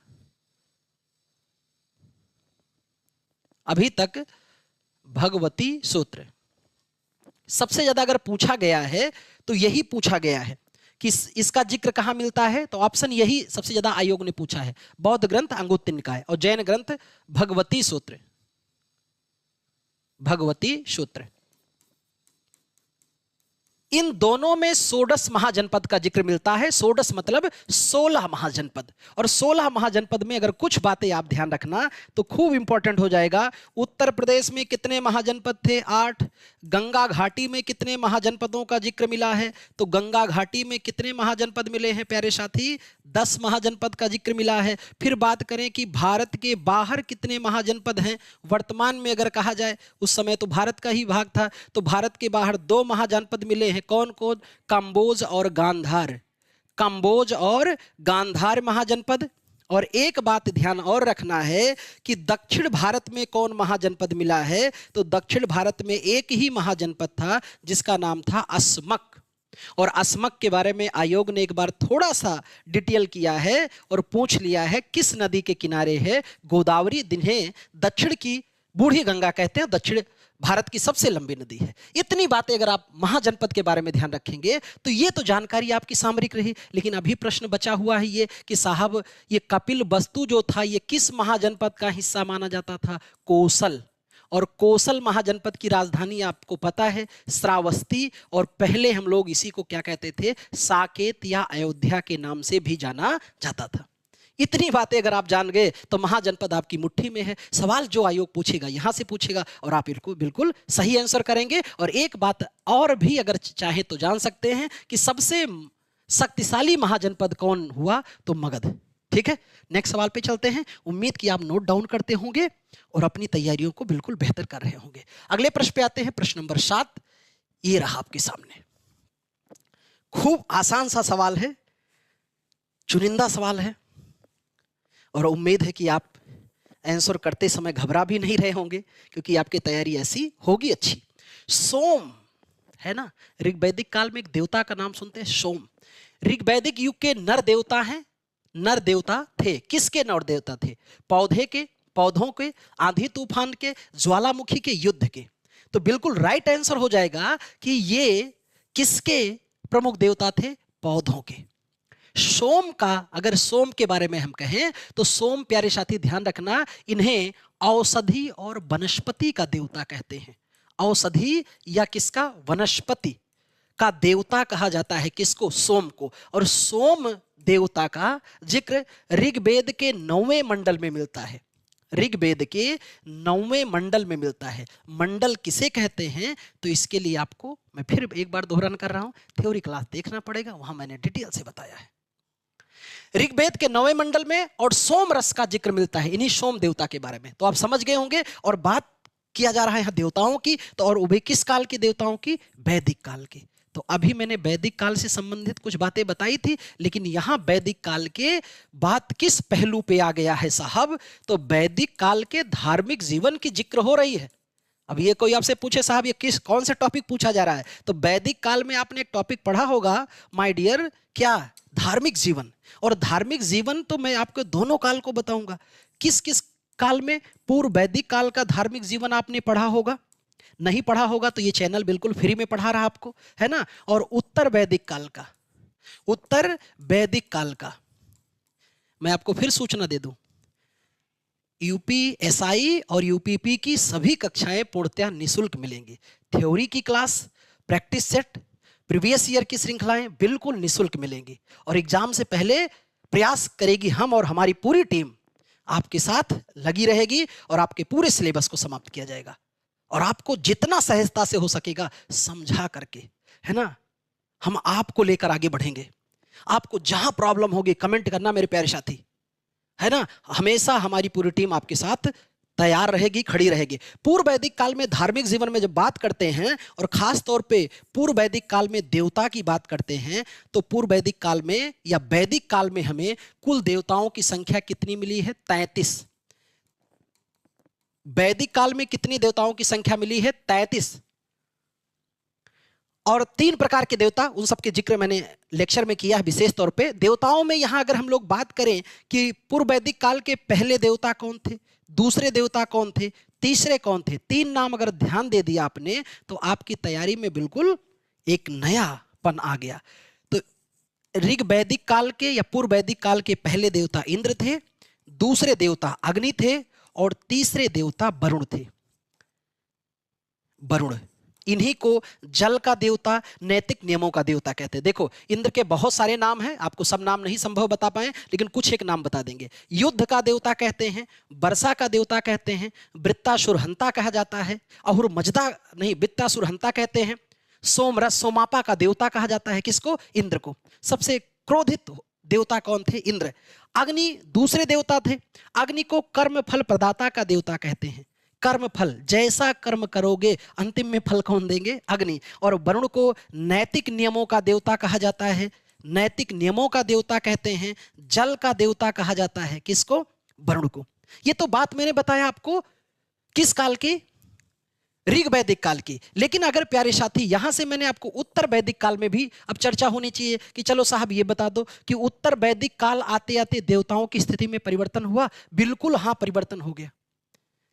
Speaker 1: अभी तक भगवती सूत्र सबसे ज्यादा अगर पूछा गया है तो यही पूछा गया है कि इसका जिक्र कहां मिलता है। तो ऑप्शन यही सबसे ज्यादा आयोग ने पूछा है, बौद्ध ग्रंथ अंगुत्तर निकाय और जैन ग्रंथ भगवती सूत्र, भगवती सूत्र। इन दोनों में 16 महाजनपद का जिक्र मिलता है। 16 मतलब 16 महाजनपद। और 16 महाजनपद में अगर कुछ बातें आप ध्यान रखना तो खूब इंपॉर्टेंट हो जाएगा। उत्तर प्रदेश में कितने महाजनपद थे? 8। गंगा घाटी में कितने महाजनपदों का जिक्र मिला है? तो गंगा घाटी में कितने महाजनपद मिले हैं प्यारे साथी? 10 महाजनपद का जिक्र मिला है। फिर बात करें कि भारत के बाहर कितने महाजनपद हैं वर्तमान में अगर कहा जाए, उस समय तो भारत का ही भाग था, तो भारत के बाहर 2 महाजनपद मिले हैं। कौन कौन? कंबोज और गांधार, कंबोज और गांधार महाजनपद। और एक बात ध्यान और रखना है कि दक्षिण भारत में कौन महाजनपद मिला है? तो दक्षिण भारत में एक ही महाजनपद था जिसका नाम था अस्मक। और अस्मक के बारे में आयोग ने एक बार थोड़ा सा डिटेल किया है और पूछ लिया है किस नदी के किनारे है? गोदावरी, जिन्हें दक्षिण की बूढ़ी गंगा कहते हैं, दक्षिण भारत की सबसे लंबी नदी है। इतनी बातें अगर आप महाजनपद के बारे में ध्यान रखेंगे तो ये तो जानकारी आपकी सामरिक रही। लेकिन अभी प्रश्न बचा हुआ है ये कि साहब ये कपिलवस्तु जो था ये किस महाजनपद का हिस्सा माना जाता था? कोसल। और कोसल महाजनपद की राजधानी आपको पता है श्रावस्ती। और पहले हम लोग इसी को क्या कहते थे? साकेत या अयोध्या के नाम से भी जाना जाता था। इतनी बातें अगर आप जान गए तो महाजनपद आपकी मुट्ठी में है। सवाल जो आयोग पूछेगा यहां से पूछेगा और आप बिल्कुल बिल्कुल सही आंसर करेंगे। और एक बात और भी अगर चाहे तो जान सकते हैं कि सबसे शक्तिशाली महाजनपद कौन हुआ, तो मगध। ठीक है, नेक्स्ट सवाल पे चलते हैं। उम्मीद कि आप नोट डाउन करते होंगे और अपनी तैयारियों को बिल्कुल बेहतर कर रहे होंगे। अगले प्रश्न पे आते हैं, प्रश्न नंबर 7। ये रहा आपके सामने, खूब आसान सा सवाल है, चुनिंदा सवाल है और उम्मीद है कि आप आंसर करते समय घबरा भी नहीं रहे होंगे क्योंकि आपकी तैयारी ऐसी होगी अच्छी। सोम है ना, ऋग्वैदिक काल में एक देवता का नाम सुनते हैं, सोम। ऋग्वैदिक युग के नर देवता हैं, नर देवता थे। किसके नर देवता थे? पौधों के, आंधी तूफान के, ज्वालामुखी के, युद्ध के। तो बिल्कुल राइट आंसर हो जाएगा कि ये किसके प्रमुख देवता थे? पौधों के। सोम का, अगर सोम के बारे में हम कहें तो सोम, प्यारे साथी ध्यान रखना, इन्हें औषधि और वनस्पति का देवता कहते हैं। औषधि या किसका? वनस्पति का देवता कहा जाता है किसको? सोम को। और सोम देवता का जिक्र ऋग्वेद के 9वें मंडल में मिलता है। ऋग्वेद के 9वें मंडल में मिलता है। मंडल किसे कहते हैं? तो इसके लिए आपको मैं फिर एक बार दोहरान कर रहा हूं, थ्योरी क्लास देखना पड़ेगा, वहां मैंने डिटेल से बताया है। ऋग्वेद के 9वें मंडल में और सोम रस का जिक्र मिलता है इन्हीं सोम देवता के बारे में। तो आप समझ गए होंगे। और बात किया जा रहा है यहां देवताओं की, तो और वो भी किस काल के देवताओं की? वैदिक काल की। तो अभी मैंने वैदिक काल से संबंधित कुछ बातें बताई थी, लेकिन यहां वैदिक काल के बात किस पहलू पे आ गया है साहब? तो वैदिक काल के धार्मिक जीवन की जिक्र हो रही है। अब ये कोई आपसे पूछे साहब ये कौन से टॉपिक पूछा जा रहा है, तो वैदिक काल में आपने एक टॉपिक पढ़ा होगा माय डियर, क्या? धार्मिक जीवन। और धार्मिक जीवन तो मैं आपको दोनों काल को बताऊंगा। किस किस काल में? पूर्व वैदिक काल का धार्मिक जीवन आपने पढ़ा होगा, नहीं पढ़ा होगा तो ये चैनल बिल्कुल फ्री में पढ़ा रहा आपको, है ना। और उत्तर वैदिक काल का, उत्तर वैदिक काल का मैं आपको फिर सूचना दे दूं, यूपीएसआई और यूपीपी की सभी कक्षाएं पूर्णतः निःशुल्क मिलेंगी। थ्योरी की class, practice set, previous year की श्रृंखलाएं बिल्कुल निःशुल्क मिलेंगी। और एग्जाम से पहले प्रयास करेगी हम और हमारी पूरी टीम आपके साथ लगी रहेगी और आपके पूरे सिलेबस को समाप्त किया जाएगा। और आपको जितना सहजता से हो सकेगा समझा करके, है ना, हम आपको लेकर आगे बढ़ेंगे। आपको जहां प्रॉब्लम होगी कमेंट करना मेरे प्यारे साथी, है ना। हमेशा हमारी पूरी टीम आपके साथ तैयार रहेगी, खड़ी रहेगी। पूर्व वैदिक काल में धार्मिक जीवन में जब बात करते हैं और खास तौर पे पूर्व वैदिक काल में देवता की बात करते हैं, तो पूर्व वैदिक काल में या वैदिक काल में हमें कुल देवताओं की संख्या कितनी मिली है? 33। वैदिक काल में कितनी देवताओं की संख्या मिली है? 33। और 3 प्रकार के देवता, उन सबके जिक्र मैंने लेक्चर में किया है विशेष तौर पे। देवताओं में यहां अगर हम लोग बात करें कि पूर्व वैदिक काल के पहले देवता कौन थे, दूसरे देवता कौन थे, तीसरे कौन थे, 3 नाम अगर ध्यान दे दिया आपने तो आपकी तैयारी में बिल्कुल एक नयापन आ गया। तो ऋग वैदिक काल के या पूर्व वैदिक काल के पहले देवता इंद्र थे, दूसरे देवता अग्नि थे और तीसरे देवता वरुण थे। वरुण, इन्हीं को जल का देवता, नैतिक नियमों का देवता कहते हैं। देखो इंद्र के बहुत सारे नाम हैं, आपको सब नाम नहीं संभव बता पाए, लेकिन कुछ एक नाम बता देंगे। युद्ध का देवता कहते हैं, वर्षा का देवता कहते हैं, वृत्तासुरहंता कहा जाता है, अहुर मजदा नहीं वृत्तासुरहंता कहते हैं, सोमरस सोमापा का देवता कहा जाता है। किसको? इंद्र को। सबसे क्रोधित देवता कौन थे? इंद्र। अग्नि दूसरे देवता थे, अग्नि को कर्म फल प्रदाता का देवता कहते हैं। कर्म फल, जैसा कर्म करोगे अंतिम में फल कौन देंगे? अग्नि। और वरुण को नैतिक नियमों का देवता कहा जाता है, नैतिक नियमों का देवता कहते हैं। जल का देवता कहा जाता है किसको? वरुण को। ये तो बात मैंने बताया आपको किस काल की? ऋग वैदिक काल की। लेकिन अगर प्यारे साथी यहां से मैंने आपको उत्तर वैदिक काल में भी अब चर्चा होनी चाहिए कि चलो साहब ये बता दो कि उत्तर वैदिक काल आते आते देवताओं की स्थिति में परिवर्तन हुआ? बिल्कुल हाँ, परिवर्तन हो गया।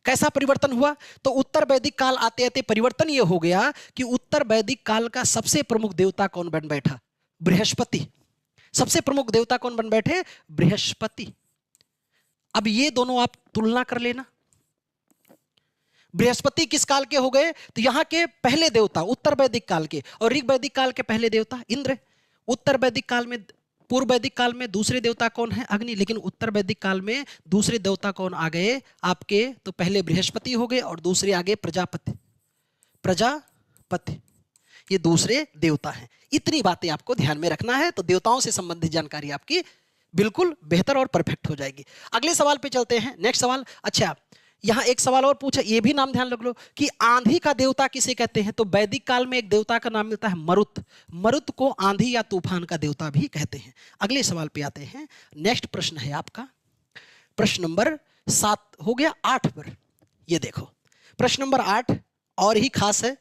Speaker 1: कैसा परिवर्तन हुआ? तो उत्तर वैदिक काल आते आते परिवर्तन यह हो गया कि उत्तर वैदिक काल का सबसे प्रमुख देवता कौन बन बैठा? बृहस्पति। सबसे प्रमुख देवता कौन बन बैठे? बृहस्पति। अब ये दोनों आप तुलना कर लेना। बृहस्पति किस काल के हो गए? तो यहां के पहले देवता उत्तर वैदिक काल के, और ऋग वैदिक काल के पहले देवता इंद्र। उत्तर वैदिक काल में पूर्व वैदिक काल में दूसरे देवता कौन है? अग्नि। लेकिन उत्तर वैदिक काल में दूसरे देवता कौन आ गए आपके? तो पहले बृहस्पति हो गए और दूसरे आगे प्रजापति। प्रजापति ये दूसरे देवता हैं। इतनी बातें आपको ध्यान में रखना है, तो देवताओं से संबंधित जानकारी आपकी बिल्कुल बेहतर और परफेक्ट हो जाएगी। अगले सवाल पे चलते हैं। नेक्स्ट सवाल। अच्छा, यहां एक सवाल और पूछा, ये भी नाम ध्यान रख लो कि आंधी का देवता किसे कहते हैं? तो वैदिक काल में एक देवता का नाम मिलता है मरुत। मरुत को आंधी या तूफान का देवता भी कहते हैं। अगले सवाल पे आते हैं। नेक्स्ट प्रश्न है आपका प्रश्न नंबर 7 हो गया 8 पर। ये देखो प्रश्न नंबर 8 और ही खास है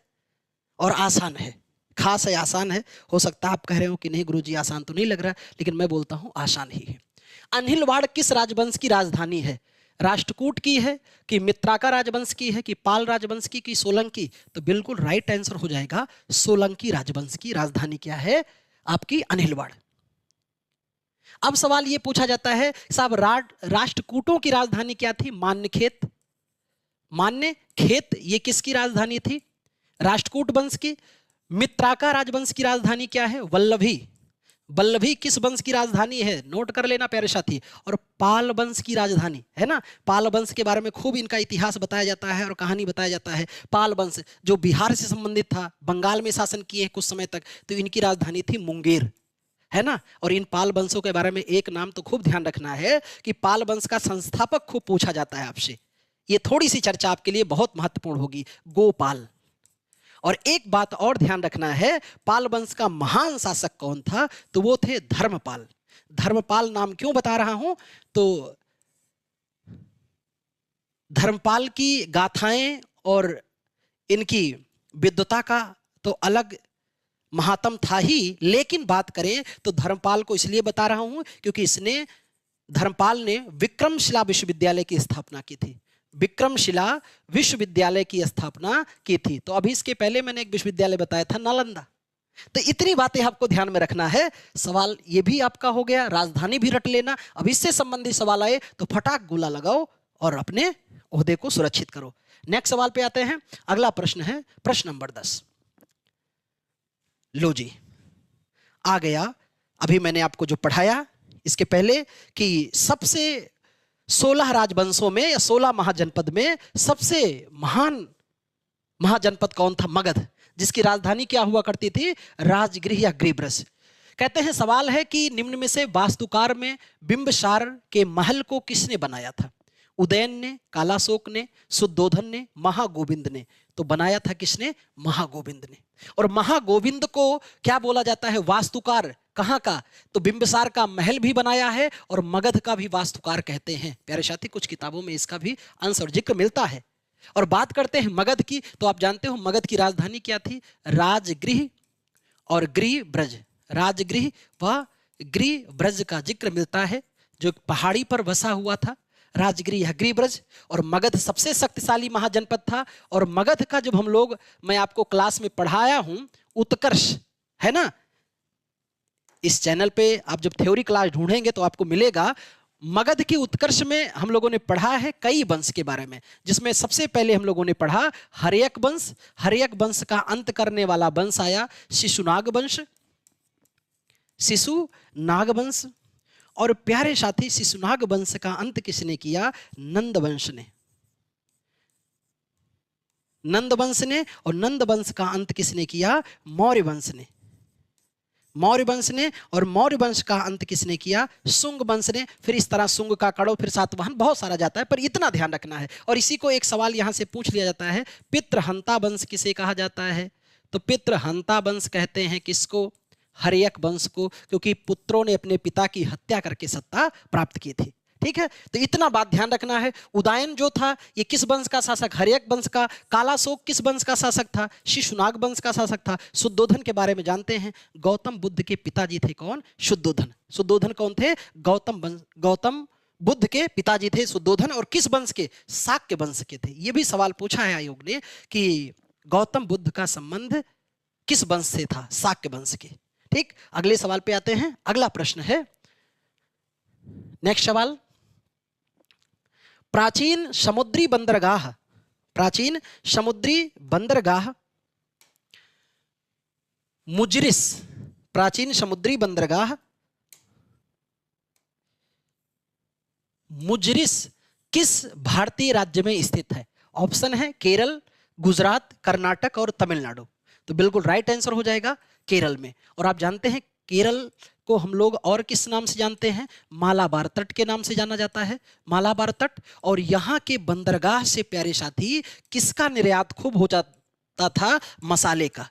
Speaker 1: और आसान है। खास है, आसान है। हो सकता है आप कह रहे हो कि नहीं गुरुजी आसान तो नहीं लग रहा, लेकिन मैं बोलता हूं आसान ही है। अनिलवाड़ किस राजवंश की राजधानी है? राष्ट्रकूट की है कि मित्राका राजवंश की है कि पाल राजवंश की कि सोलंकी? तो बिल्कुल राइट आंसर हो जाएगा सोलंकी राजवंश की राजधानी क्या है आपकी? अनिलवाड़। अब सवाल यह पूछा जाता है साहब राष्ट्रकूटों की राजधानी क्या थी? मान्यखेत। मान्यखेत ये किसकी राजधानी थी? राष्ट्रकूट वंश की। मित्राका राजवंश की राजधानी क्या है? वल्लभी। वल्लभी किस वंश की राजधानी है? नोट कर लेना प्यारे साथी। और पाल वंश की राजधानी है ना। पाल वंश के बारे में खूब इनका इतिहास बताया जाता है और कहानी बताया जाता है। पाल वंश जो बिहार से संबंधित था, बंगाल में शासन किए हैं कुछ समय तक, तो इनकी राजधानी थी मुंगेर, है ना। और इन पाल वंशों के बारे में एक नाम तो खूब ध्यान रखना है कि पाल वंश का संस्थापक खूब पूछा जाता है आपसे। ये थोड़ी सी चर्चा आपके लिए बहुत महत्वपूर्ण होगी, गोपाल। और एक बात और ध्यान रखना है, पाल वंश का महान शासक कौन था? तो वो थे धर्मपाल। धर्मपाल नाम क्यों बता रहा हूं? तो धर्मपाल की गाथाएं और इनकी विद्वता का तो अलग महात्म था ही, लेकिन बात करें तो धर्मपाल को इसलिए बता रहा हूं क्योंकि धर्मपाल ने विक्रमशिला विश्वविद्यालय की स्थापना की थी। विक्रमशिला विश्वविद्यालय की स्थापना की थी। तो अभी इसके पहले मैंने एक विश्वविद्यालय बताया था, नालंदा। तो इतनी बातें आपको ध्यान में रखना है। सवाल ये भी आपका हो गया, राजधानी भी रट लेना। अब इससे संबंधित सवाल आए तो फटाक गोला लगाओ और अपने ओहदे को सुरक्षित करो। नेक्स्ट सवाल पे आते हैं। अगला प्रश्न है प्रश्न नंबर 10। लो जी, आ गया। अभी मैंने आपको जो पढ़ाया इसके पहले कि सबसे 16 राजवंशों में या 16 महाजनपद में सबसे महान महाजनपद कौन था? मगध, जिसकी राजधानी क्या हुआ करती थी? राजगृह या गृहब्रज। कहते हैं सवाल है कि निम्न में से वास्तुकार में बिंबसार के महल को किसने बनाया था? उदयन ने, कालाशोक ने, शुद्धोधन ने, महागोविंद ने? तो बनाया था किसने? महागोविंद ने। और महागोविंद को क्या बोला जाता है? वास्तुकार। कहां का? तो बिंबसार का महल भी बनाया है और मगध का भी वास्तुकार कहते हैं। प्यारे साथी, कुछ किताबों में इसका भी अंश और जिक्र मिलता है। और बात करते हैं मगध की, तो आप जानते हो मगध की राजधानी क्या थी? राजगृह और गृह ब्रज। राजगृह व गृह ब्रज का जिक्र मिलता है, जो एक पहाड़ी पर बसा हुआ था। राजगृह या गृह ब्रज। और मगध सबसे शक्तिशाली महाजनपद था। और मगध का जब मैं आपको क्लास में पढ़ाया हूं उत्कर्ष, है ना। इस चैनल पे आप जब थ्योरी क्लास ढूंढेंगे तो आपको मिलेगा। मगध की उत्कर्ष में हम लोगों ने पढ़ा है कई वंश के बारे में, जिसमें सबसे पहले हम लोगों ने पढ़ा हर्यक वंश। हर्यक वंश का अंत करने वाला वंश आया शिशुनाग वंश, शिशुनाग वंश। और प्यारे साथी, शिशुनाग वंश का अंत किसने किया? नंद वंश ने। नंद वंश ने। और नंद वंश का अंत किसने किया? मौर्य वंश ने। मौर्य वंश ने। और मौर्य वंश का अंत किसने किया? शुंग वंश ने। फिर इस तरह शुंग का कड़ो, फिर सातवाहन, बहुत सारा जाता है, पर इतना ध्यान रखना है। और इसी को एक सवाल यहां से पूछ लिया जाता है, पितृहंता वंश किसे कहा जाता है? तो पितृहंता वंश कहते हैं किसको? हर्यक वंश को, क्योंकि पुत्रों ने अपने पिता की हत्या करके सत्ता प्राप्त की थी। ठीक है, तो इतना बात ध्यान रखना है। उदयन जो था ये किस वंश का शासक? हर्यक वंश का। कालाशोक किस वंश का शासक था? शिशुनाग वंश का शासक था। शुद्धोधन के बारे में जानते हैं, गौतम बुद्ध के पिताजी थे। कौन? शुद्धोधन। शुद्धोधन कौन थे? गौतम बुद्ध के पिताजी थे शुद्धोधन। और किस वंश के? शाक्य वंश के थे। ये भी सवाल पूछा है आयोग ने कि गौतम बुद्ध का संबंध किस वंश से था? शाक्य वंश के। ठीक, अगले सवाल पे आते हैं। अगला प्रश्न है, नेक्स्ट सवाल, प्राचीन समुद्री बंदरगाह, प्राचीन समुद्री बंदरगाह मुजरिस, प्राचीन समुद्री बंदरगाह मुजरिस किस भारतीय राज्य में स्थित है? ऑप्शन है केरल, गुजरात, कर्नाटक और तमिलनाडु। तो बिल्कुल राइट आंसर हो जाएगा केरल में। और आप जानते हैं केरल को हम लोग और किस नाम से जानते हैं? मालाबार तट के नाम से जाना जाता है, मालाबार तट। और यहाँ के बंदरगाह से प्यारे साथी किसका निर्यात खूब हो जाता था? मसाले का।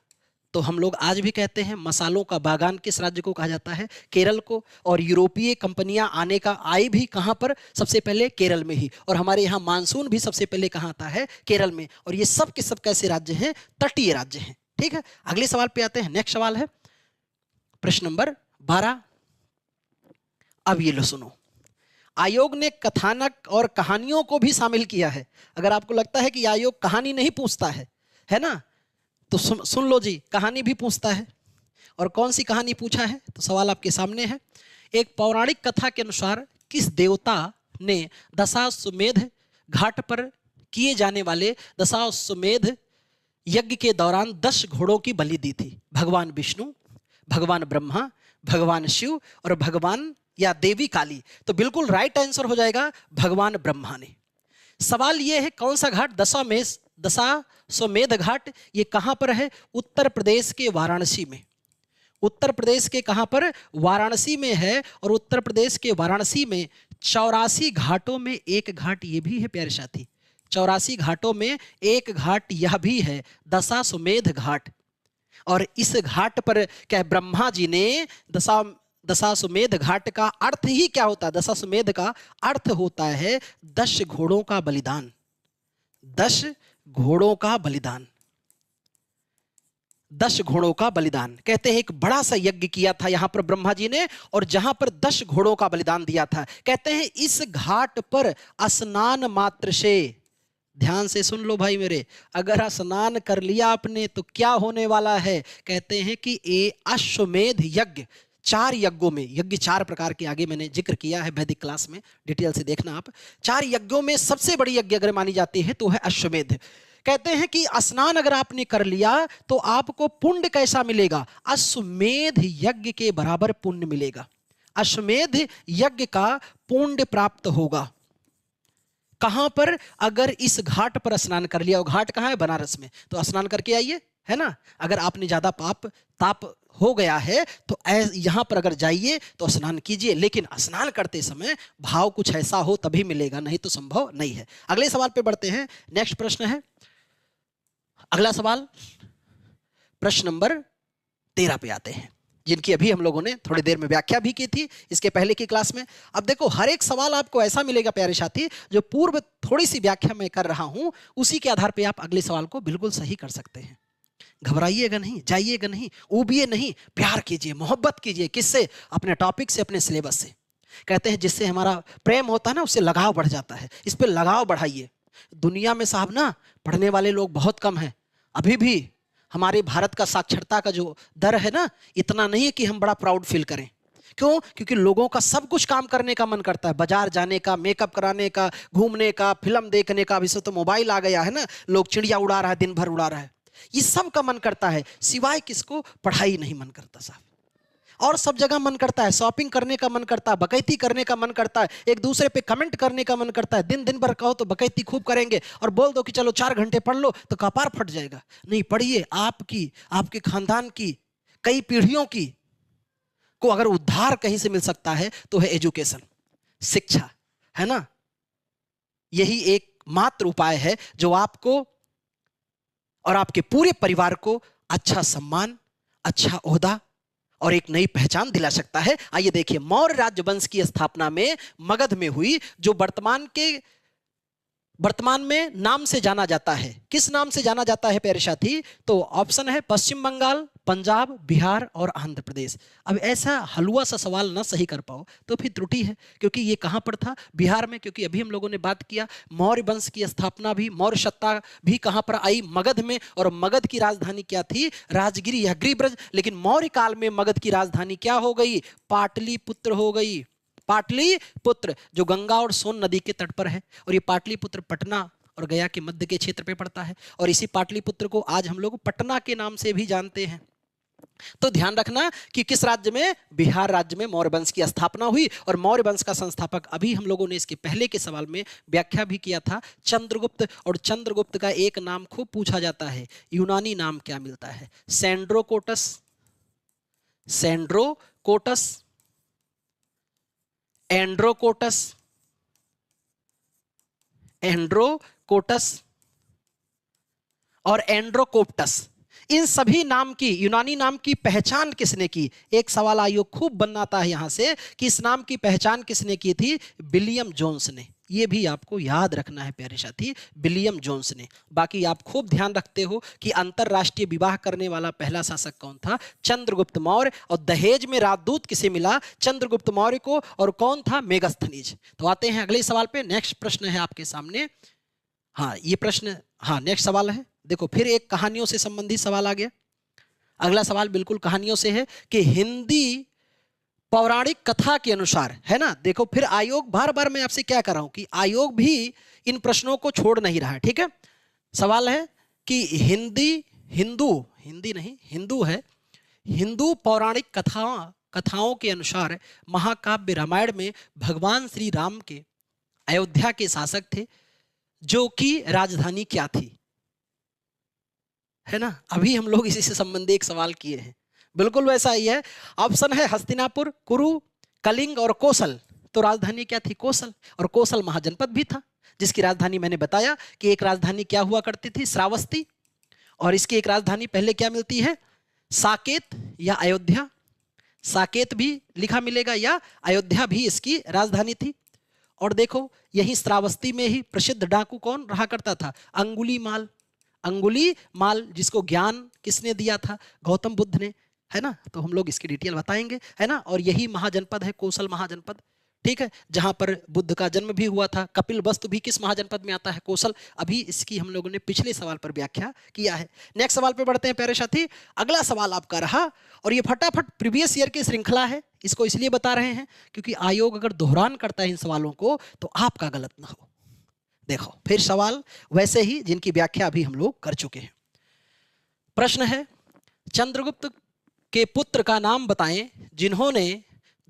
Speaker 1: तो हम लोग आज भी कहते हैं मसालों का बागान किस राज्य को कहा जाता है? केरल को। और यूरोपीय कंपनियां आने का आई भी कहां पर? सबसे पहले केरल में ही। और हमारे यहाँ मानसून भी सबसे पहले कहां आता है? केरल में। और ये सब के सब कैसे राज्य हैं? तटीय राज्य हैं। ठीक है, अगले सवाल पे आते हैं। नेक्स्ट सवाल है प्रश्न नंबर 12। अब ये लो सुनो, आयोग ने कथानक और कहानियों को भी शामिल किया है। अगर आपको लगता है कि आयोग कहानी नहीं पूछता है ना, तो सुन लो जी, कहानी भी पूछता है। और कौन सी कहानी पूछा है? तो सवाल आपके सामने है। एक पौराणिक कथा के अनुसार किस देवता ने दशाश्वमेध घाट पर किए जाने वाले दशाश्वमेध यज्ञ के दौरान 10 घोड़ों की बलि दी थी? भगवान विष्णु, भगवान ब्रह्मा, भगवान शिव और भगवान या देवी काली। तो बिल्कुल राइट आंसर हो जाएगा भगवान ब्रह्मा ने। सवाल यह है कौन सा घाट? दशाश्वमेध घाट। ये कहां पर है? उत्तर प्रदेश के वाराणसी में। उत्तर प्रदेश के कहां पर? वाराणसी में है। और उत्तर प्रदेश के वाराणसी में 84 घाटों में एक घाट ये भी है प्यारे साथी। 84 घाटों में एक घाट यह भी है, दशाश्वमेध घाट। और इस घाट पर क्या ब्रह्मा जी ने दशाश्वमेध घाट का अर्थ ही क्या होता है? दशाश्वमेध का अर्थ होता है 10 घोड़ों का बलिदान। 10 घोड़ों का बलिदान। 10 घोड़ों का बलिदान। कहते हैं एक बड़ा सा यज्ञ किया था यहां पर ब्रह्मा जी ने, और जहां पर 10 घोड़ों का बलिदान दिया था। कहते हैं इस घाट पर स्नान मात्र से, ध्यान से सुन लो भाई मेरे, अगर स्नान कर लिया आपने तो क्या होने वाला है? कहते हैं कि ये अश्वमेध यज्ञ, 4 यज्ञों में, यज्ञ 4 प्रकार के आगे मैंने जिक्र किया है वैदिक क्लास में, डिटेल से देखना आप। 4 यज्ञों में सबसे बड़ी यज्ञ अगर मानी जाती है तो है अश्वमेध। कहते हैं कि स्नान अगर आपने कर लिया तो आपको पुण्य कैसा मिलेगा? अश्वमेध यज्ञ के बराबर पुण्य मिलेगा। अश्वमेध यज्ञ का पुण्य प्राप्त होगा। कहां पर? अगर इस घाट पर स्नान कर लिया। और घाट कहां है? बनारस में। तो स्नान करके आइए, है ना। अगर आपने ज्यादा ताप हो गया है तो यहां पर अगर जाइए तो स्नान कीजिए, लेकिन स्नान करते समय भाव कुछ ऐसा हो तभी मिलेगा, नहीं तो संभव नहीं है। अगले सवाल पे बढ़ते हैं। नेक्स्ट प्रश्न है, अगला सवाल प्रश्न नंबर 13 पे आते हैं, जिनकी अभी हम लोगों ने थोड़ी देर में व्याख्या भी की थी इसके पहले की क्लास में। अब देखो, हर एक सवाल आपको ऐसा मिलेगा प्यारे साथी, जो पूर्व थोड़ी सी व्याख्या मैं कर रहा हूं उसी के आधार पे आप अगले सवाल को बिल्कुल सही कर सकते हैं। घबराइएगा नहीं, जाइएगा नहीं, ऊबिए नहीं, प्यार कीजिए, मोहब्बत कीजिए। किससे? अपने टॉपिक से, अपने सिलेबस से। कहते हैं जिससे हमारा प्रेम होता है ना, उससे लगाव बढ़ जाता है। इस पे लगाव बढ़ाइए। दुनिया में साहब ना पढ़ने वाले लोग बहुत कम हैं। अभी भी हमारे भारत का साक्षरता का जो दर है ना, इतना नहीं है कि हम बड़ा प्राउड फील करें। क्यों? क्योंकि लोगों का सब कुछ काम करने का मन करता है, बाजार जाने का, मेकअप कराने का, घूमने का, फिल्म देखने का। अभी से तो मोबाइल आ गया है ना, लोग चिड़िया उड़ा रहा है, दिन भर उड़ा रहा है। ये सब का मन करता है, सिवाय किसको? पढ़ाई नहीं मन करता साहब। और सब जगह मन करता है, शॉपिंग करने का मन करता है, बकैती करने का मन करता है, एक दूसरे पे कमेंट करने का मन करता है। दिन भर कहो तो बकैती खूब करेंगे, और बोल दो कि चलो 4 घंटे पढ़ लो तो कपार फट जाएगा। नहीं, पढ़िए। आपकी, आपके खानदान की, कई पीढ़ियों की को अगर उद्धार कहीं से मिल सकता है तो है एजुकेशन, शिक्षा, है ना। यही एक मात्र उपाय है जो आपको और आपके पूरे परिवार को अच्छा सम्मान, अच्छा ओहदा और एक नई पहचान दिला सकता है। आइए देखिए, मौर्य राजवंश की स्थापना में मगध में हुई, जो वर्तमान में नाम से जाना जाता है। किस नाम से जाना जाता है प्यारे साथी? तो ऑप्शन है पश्चिम बंगाल, पंजाब, बिहार और आंध्र प्रदेश। अब ऐसा हलवा सा सवाल ना सही कर पाओ तो फिर त्रुटि है, क्योंकि ये कहां पर था? बिहार में। क्योंकि अभी हम लोगों ने बात किया मौर्य वंश की स्थापना भी, मौर्य सत्ता भी कहां पर आई? मगध में। और मगध की राजधानी क्या थी? राजगिरी या गिरिब्रज। लेकिन मौर्य काल में मगध की राजधानी क्या हो गई? पाटलिपुत्र हो गई। पाटलिपुत्र, जो गंगा और सोन नदी के तट पर है। और ये पाटलिपुत्र पटना और गया के मध्य के क्षेत्र पे पड़ता है। और इसी पाटलिपुत्र को आज हम लोग पटना के नाम से भी जानते हैं। तो ध्यान रखना कि किस राज्य में, बिहार राज्य में मौर्य वंश की स्थापना हुई। और मौर्य वंश का संस्थापक, अभी हम लोगों ने इसके पहले के सवाल में व्याख्या भी किया था, चंद्रगुप्त। और चंद्रगुप्त का एक नाम खूब पूछा जाता है, यूनानी नाम क्या मिलता है? सेंड्रोकोटस, सेंड्रोकोटस, एंड्रोकोटस, एंड्रोकोटस और एंड्रोकोप्टस। इन सभी नाम की, यूनानी नाम की पहचान किसने की? एक सवाल आयोग खूब बनाता है यहां से कि इस नाम की पहचान किसने की थी? विलियम जोन्स ने। यह भी आपको याद रखना है प्यारे साथी, विलियम जोन्स ने। बाकी आप खूब ध्यान रखते हो कि अंतरराष्ट्रीय विवाह करने वाला पहला शासक कौन था? चंद्रगुप्त मौर्य। और दहेज में राजदूत किसे मिला? चंद्रगुप्त मौर्य को। और कौन था? मेगास्थनीज। तो आते हैं अगले सवाल पे। नेक्स्ट प्रश्न है आपके सामने। हाँ, ये प्रश्न, हाँ नेक्स्ट सवाल है। देखो, फिर एक कहानियों से संबंधित सवाल आ गया। अगला सवाल बिल्कुल कहानियों से है कि हिंदी पौराणिक कथा के अनुसार, है ना। देखो, फिर आयोग, बार बार मैं आपसे क्या कर रहा हूं कि आयोग भी इन प्रश्नों को छोड़ नहीं रहा है, ठीक है। सवाल है कि हिंदू है, हिंदू पौराणिक कथाओं के अनुसार महाकाव्य रामायण में भगवान श्री राम के अयोध्या के शासक थे, जो कि राजधानी क्या थी? है ना। अभी हम लोग इसी से संबंधित एक सवाल किए हैं, बिल्कुल वैसा ही है। ऑप्शन है हस्तिनापुर, कुरु, कलिंग और कौशल। तो राजधानी क्या थी? कौशल। और कौशल महाजनपद भी था, जिसकी राजधानी मैंने बताया कि एक राजधानी क्या हुआ करती थी? श्रावस्ती। और इसकी एक राजधानी पहले क्या मिलती है? साकेत या अयोध्या। साकेत भी लिखा मिलेगा या अयोध्या भी इसकी राजधानी थी। और देखो, यही श्रावस्ती में ही प्रसिद्ध डाकू कौन रहा करता था? अंगुलीमाल। अंगुलीमाल, जिसको ज्ञान किसने दिया था? गौतम बुद्ध ने, है ना। तो हम लोग इसकी डिटेल बताएंगे, है ना। और यही महाजनपद है कौशल महाजनपद, ठीक है, जहां पर बुद्ध का जन्म भी हुआ था। कपिल वस्तु भी किस महाजनपद में आता है? कौशल। अभी इसकी हम लोगों ने पिछले सवाल पर व्याख्या किया है। नेक्स्ट सवाल पे बढ़ते हैं प्यारे साथी। अगला सवाल आपका रहा, और ये फटाफट प्रीवियस ईयर की श्रृंखला है, इसको इसलिए बता रहे हैं क्योंकि आयोग अगर दोहरान करता है इन सवालों को तो आपका गलत ना हो। देखो, फिर सवाल वैसे ही जिनकी व्याख्या अभी हम लोग कर चुके हैं। प्रश्न है, चंद्रगुप्त के पुत्र का नाम बताएं जिन्होंने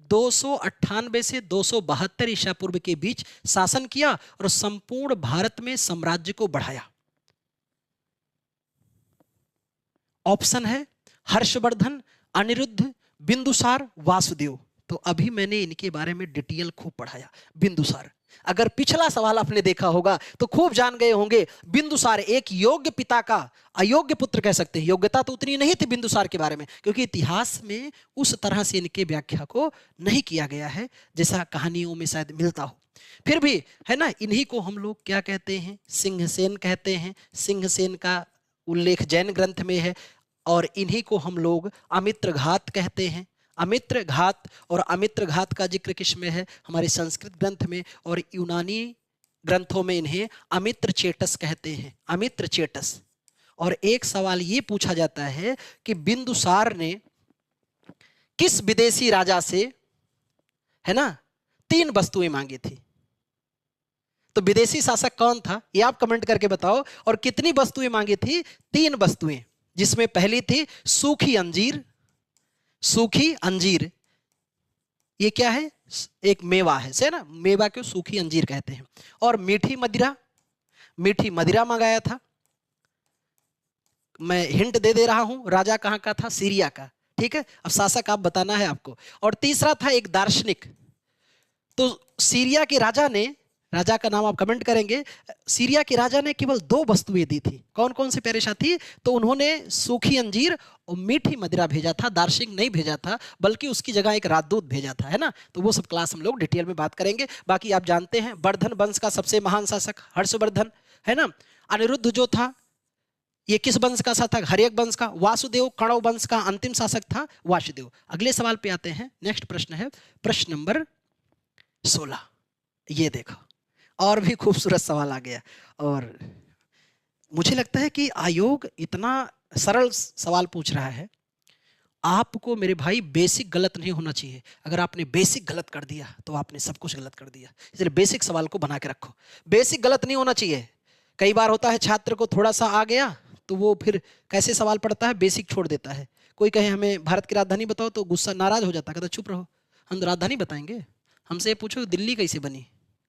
Speaker 1: 298 से 272 ईसा पूर्व के बीच शासन किया और संपूर्ण भारत में साम्राज्य को बढ़ाया। ऑप्शन है हर्षवर्धन, अनिरुद्ध, बिंदुसार, वासुदेव। तो अभी मैंने इनके बारे में डिटेल खूब पढ़ाया। बिंदुसार, अगर पिछला सवाल आपने देखा होगा तो खूब जान गए होंगे। बिंदुसार एक योग्य पिता का अयोग्य पुत्र कह सकते हैं। योग्यता तो उतनी नहीं थी बिंदुसार के बारे में, क्योंकि इतिहास में उस तरह से इनके व्याख्या को नहीं किया गया है जैसा कहानियों में शायद मिलता हो। फिर भी, है ना, इन्हीं को हम लोग क्या कहते हैं? सिंहसेन कहते हैं। सिंहसेन का उल्लेख जैन ग्रंथ में है। और इन्हीं को हम लोग अमित्र घात कहते हैं। अमित्र घात, और अमित्र घात का जिक्र किस में है? हमारे संस्कृत ग्रंथ में। और यूनानी ग्रंथों में इन्हें अमित्र चेटस कहते हैं। अमित्र चेटस। और एक सवाल ये पूछा जाता है कि बिंदुसार ने किस विदेशी राजा से, है ना, 3 वस्तुएं मांगी थी? तो विदेशी शासक कौन था ये आप कमेंट करके बताओ। और कितनी वस्तुएं मांगी थी? 3 वस्तुएं, जिसमें पहली थी सूखी अंजीर। सूखी अंजीर ये क्या है? एक मेवा है, से ना, मेवा को सूखी अंजीर कहते हैं। और मीठी मदिरा, मीठी मदिरा मंगाया था। मैं हिंट दे रहा हूं, राजा कहां का था? सीरिया का, ठीक है। अब शासक आप बताना है आपको। और तीसरा था एक दार्शनिक। तो सीरिया के राजा ने, राजा का नाम आप कमेंट करेंगे, सीरिया के राजा ने केवल 2 वस्तुएं दी थी। कौन कौन से प्यारे साथी? तो उन्होंने सूखी अंजीर और मीठी मदिरा भेजा था। दार्शनिक नहीं भेजा था, बल्कि उसकी जगह एक राजदूत भेजा था, है ना। तो वो सब क्लास हम लोग डिटेल में बात करेंगे। बाकी आप जानते हैं वर्धन वंश का सबसे महान शासक हर्षवर्धन, है ना। अनिरुद्ध जो था ये किस वंश का शासक? हर्यक वंश का। वासुदेव कण्व वंश का अंतिम शासक था वासुदेव। अगले सवाल पे आते हैं। नेक्स्ट प्रश्न है प्रश्न नंबर 16। ये देखो, और भी खूबसूरत सवाल आ गया। और मुझे लगता है कि आयोग इतना सरल सवाल पूछ रहा है, आपको मेरे भाई बेसिक गलत नहीं होना चाहिए। अगर आपने बेसिक गलत कर दिया तो आपने सब कुछ गलत कर दिया। इसलिए बेसिक सवाल को बना के रखो। बेसिक गलत नहीं होना चाहिए। कई बार होता है छात्र को थोड़ा सा आ गया तो वो फिर कैसे सवाल पढ़ता है? बेसिक छोड़ देता है। कोई कहे हमें भारत की राजधानी बताओ तो गुस्सा नाराज हो जाता है, कहता चुप रहो, हम तो राजधानी बताएंगे। हमसे पूछो दिल्ली कैसे बनी,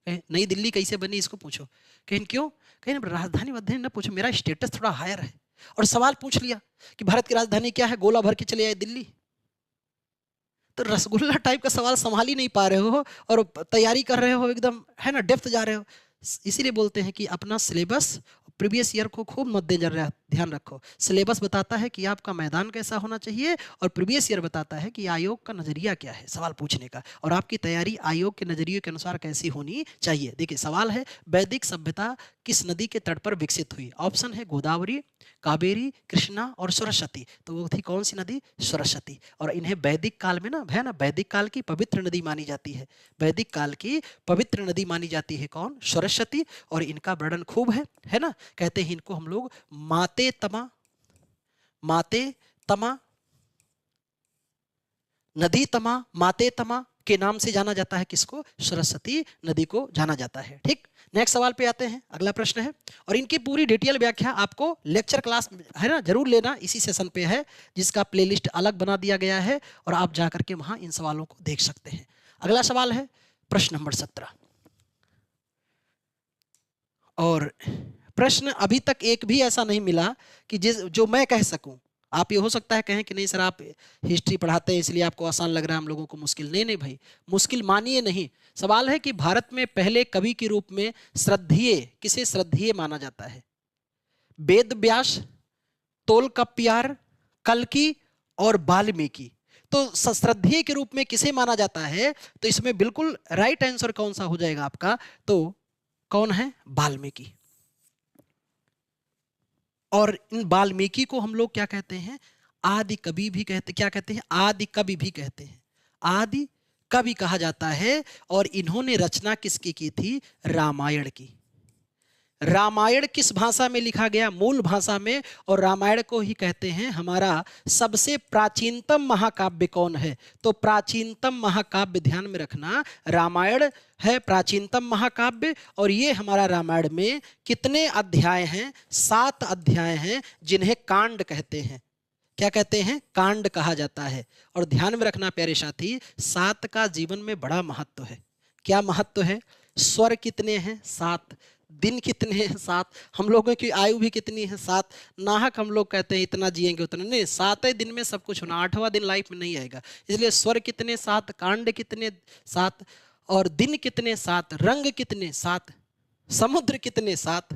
Speaker 1: कहे नई दिल्ली कैसे बनी इसको पूछो। कहें क्यों, कहें राजधानी वाजधानी ना पूछो, मेरा स्टेटस थोड़ा हायर है। और सवाल पूछ लिया कि भारत की राजधानी क्या है, गोला भर के चले आए दिल्ली। तो रसगुल्ला टाइप का सवाल संभाल ही नहीं पा रहे हो और तैयारी कर रहे हो एकदम, है ना, डेप्थ जा रहे हो। इसीलिए बोलते हैं कि अपना सिलेबस प्रीवियस ईयर को खूब मद्देनजर ध्यान रखो। सिलेबस बताता है कि आपका मैदान कैसा होना चाहिए और प्रीवियस ईयर बताता है कि आयोग का नजरिया क्या है सवाल पूछने का, और आपकी तैयारी आयोग के नजरिए के अनुसार कैसी होनी चाहिए। देखिए सवाल है, वैदिक सभ्यता किस नदी के तट पर विकसित हुई? ऑप्शन है गोदावरी, कावेरी, कृष्णा और सरस्वती। तो वो थी कौन सी नदी? सरस्वती। और इन्हें वैदिक काल में ना है ना, वैदिक काल की पवित्र नदी मानी जाती है। वैदिक काल की पवित्र नदी मानी जाती है कौन? सरस्वती। और इनका वर्णन खूब है ना, कहते हैं इनको हम लोग माते तमा नदी तमा, माते तमा के नाम से जाना जाता है। किसको? सरस्वती नदी को जाना जाता है। ठीक, नेक्स्ट सवाल पे आते हैं। अगला प्रश्न है, और इनकी पूरी डिटेल व्याख्या आपको लेक्चर क्लास है ना जरूर लेना, इसी सेशन पे है जिसका प्लेलिस्ट अलग बना दिया गया है और आप जाकर के वहां इन सवालों को देख सकते हैं। अगला सवाल है प्रश्न नंबर 17, और प्रश्न अभी तक एक भी ऐसा नहीं मिला कि जो मैं कह सकूं। आप ये हो सकता है कहें कि नहीं सर आप हिस्ट्री पढ़ाते हैं इसलिए आपको आसान लग रहा है, हम लोगों को मुश्किल। नहीं नहीं भाई, मुश्किल मानिए नहीं। सवाल है कि भारत में पहले कवि के रूप में श्रद्धेय, किसे श्रद्धेय माना जाता है? वेद व्यास, तोलकाप्पियर, कल्कि और वाल्मीकि। तो श्रद्धेय के रूप में किसे माना जाता है? तो इसमें बिल्कुल राइट आंसर कौन सा हो जाएगा आपका? तो कौन है? वाल्मीकि। और इन वाल्मीकि को हम लोग क्या कहते हैं? आदि कवि भी कहते, क्या कहते हैं? आदि कवि भी कहते हैं, आदि कवि कहा जाता है। और इन्होंने रचना किसकी की थी? रामायण की। रामायण किस भाषा में लिखा गया? मूल भाषा में। और रामायण को ही कहते हैं हमारा सबसे प्राचीनतम महाकाव्य कौन है? तो प्राचीनतम महाकाव्य ध्यान में रखना, रामायण है प्राचीनतम महाकाव्य। और ये हमारा रामायण में कितने अध्याय हैं? 7 अध्याय हैं, जिन्हें कांड कहते हैं। क्या कहते हैं? कांड कहा जाता है। और ध्यान में रखना प्यारे साथी, 7 का जीवन में बड़ा महत्व है। क्या महत्व है? स्वर कितने हैं? 7। दिन कितने हैं? 7। हम लोगों की आयु भी कितनी है? 7। नाहक हम लोग कहते हैं इतना जिएंगे उतना नहीं, 7 दिन में सब कुछ होना, 8वां दिन लाइफ में नहीं आएगा। इसलिए स्वर कितने? 7। कांड कितने? 7। और दिन कितने? 7। रंग कितने? 7। समुद्र कितने? 7,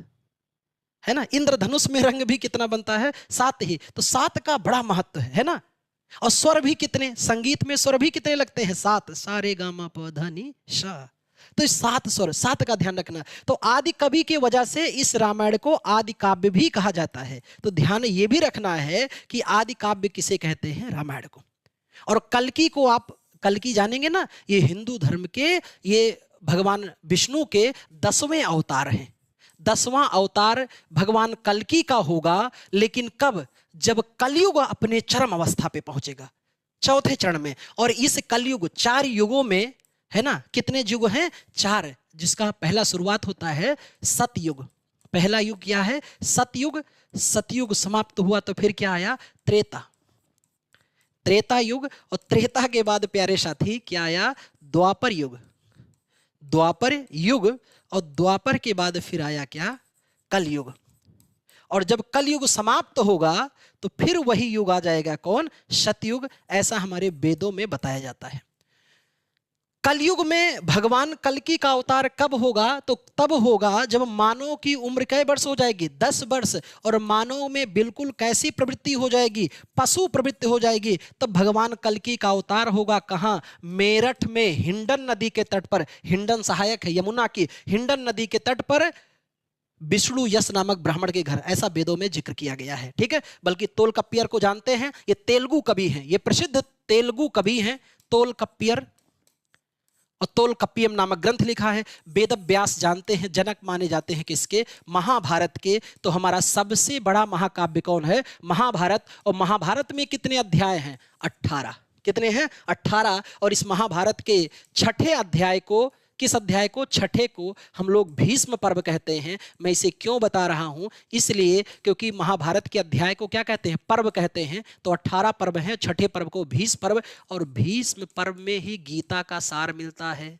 Speaker 1: है ना। इंद्रधनुष में रंग भी कितना बनता है? 7 ही। तो 7 का बड़ा महत्व है ना। और स्वर भी कितने? संगीत में स्वर भी कितने लगते हैं? 7। सा रे गा मा प धा नि सा। तो 7 स्वर, 7 का ध्यान रखना। तो आदि कवि की वजह से इस रामायण को आदि काव्य भी कहा जाता है। तो ध्यान ये भी रखना है कि आदि काव्य किसे कहते हैं? रामायण को। और कल्कि को आप, कल्कि जानेंगे ना, ये हिंदू धर्म के, ये भगवान विष्णु के 10वें अवतार हैं। 10वां अवतार भगवान कल्कि का होगा, लेकिन कब? जब कलयुग अपने चरम अवस्था पे पहुंचेगा, 4थे चरण में। और इस कलयुग 4 युगों में, है ना, कितने युग हैं? 4। जिसका पहला शुरुआत होता है सतयुग। पहला युग क्या है? सतयुग। सतयुग समाप्त हुआ तो फिर क्या आया? त्रेता। त्रेता युग। और त्रेता के बाद प्यारे साथी क्या आया? द्वापर युग। द्वापर युग। और द्वापर के बाद फिर आया क्या? कलयुग। और जब कलयुग समाप्त होगा तो फिर वही युग आ जाएगा, कौन? सतयुग। ऐसा हमारे वेदों में बताया जाता है। कलयुग में भगवान कल्कि का अवतार कब होगा? तो तब होगा जब मानव की उम्र कै वर्ष हो जाएगी? 10 वर्ष। और मानव में बिल्कुल कैसी प्रवृत्ति हो जाएगी? पशु प्रवृत्ति हो जाएगी। तब भगवान कल्कि का अवतार होगा कहाँ? मेरठ में, हिंडन नदी के तट पर। हिंडन सहायक है यमुना की, हिंडन नदी के तट पर विष्णु यश नामक ब्राह्मण के घर, ऐसा वेदों में जिक्र किया गया है। ठीक है। बल्कि तोलकाप्पियर को जानते हैं, ये तेलुगु कवि हैं, ये प्रसिद्ध तेलुगु कवि हैं तोलकाप्पियर। और तोलकाप्पियम नामक ग्रंथ लिखा है। वेद व्यास जानते हैं, जनक माने जाते हैं किसके? महाभारत के। तो हमारा सबसे बड़ा महाकाव्य कौन है? महाभारत। और महाभारत में कितने अध्याय हैं? 18। कितने हैं? 18। और इस महाभारत के 6ठे अध्याय को किस अध्याय को? छठे को हम लोग भीष्म पर्व कहते हैं। मैं इसे क्यों बता रहा हूं? इसलिए क्योंकि महाभारत के अध्याय को क्या कहते हैं? पर्व कहते हैं। तो 18 पर्व हैं, छठे पर्व को भीष्म पर्व, और भीष्म पर्व में ही गीता का सार मिलता है।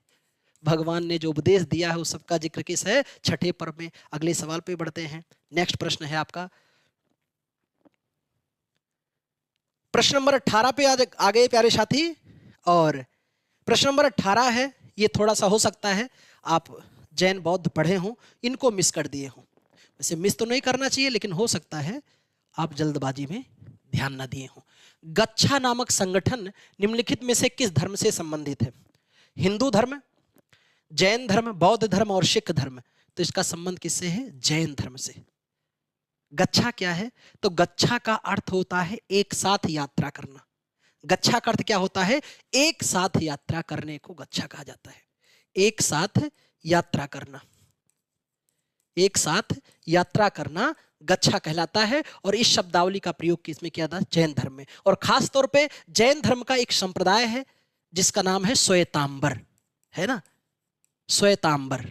Speaker 1: भगवान ने जो उपदेश दिया है उस सबका जिक्र किस है? छठे पर्व में। अगले सवाल पे बढ़ते हैं। नेक्स्ट प्रश्न है आपका प्रश्न नंबर 18 पे आ गए प्यारे साथी। और प्रश्न नंबर 18 है, ये थोड़ा सा हो सकता है आप जैन बौद्ध पढ़े हों, इनको मिस कर दिए हों। वैसे मिस तो नहीं करना चाहिए, लेकिन हो सकता है आप जल्दबाजी में ध्यान न दिए हों। गच्छा नामक संगठन निम्नलिखित में से किस धर्म से संबंधित है? हिंदू धर्म, जैन धर्म, बौद्ध धर्म और सिख धर्म। तो इसका संबंध किससे है? जैन धर्म से। गच्छा क्या है? तो गच्छा का अर्थ होता है एक साथ यात्रा करना। गच्छा का अर्थ क्या होता है? एक साथ यात्रा करने को गच्छा कहा जाता है। एक साथ यात्रा करना, एक साथ यात्रा करना गच्छा कहलाता है। और इस शब्दावली का प्रयोग किसमें किया था? जैन धर्म में। और खास तौर पे जैन धर्म का एक संप्रदाय है जिसका नाम है श्वेतांबर, है ना? श्वेतांबर,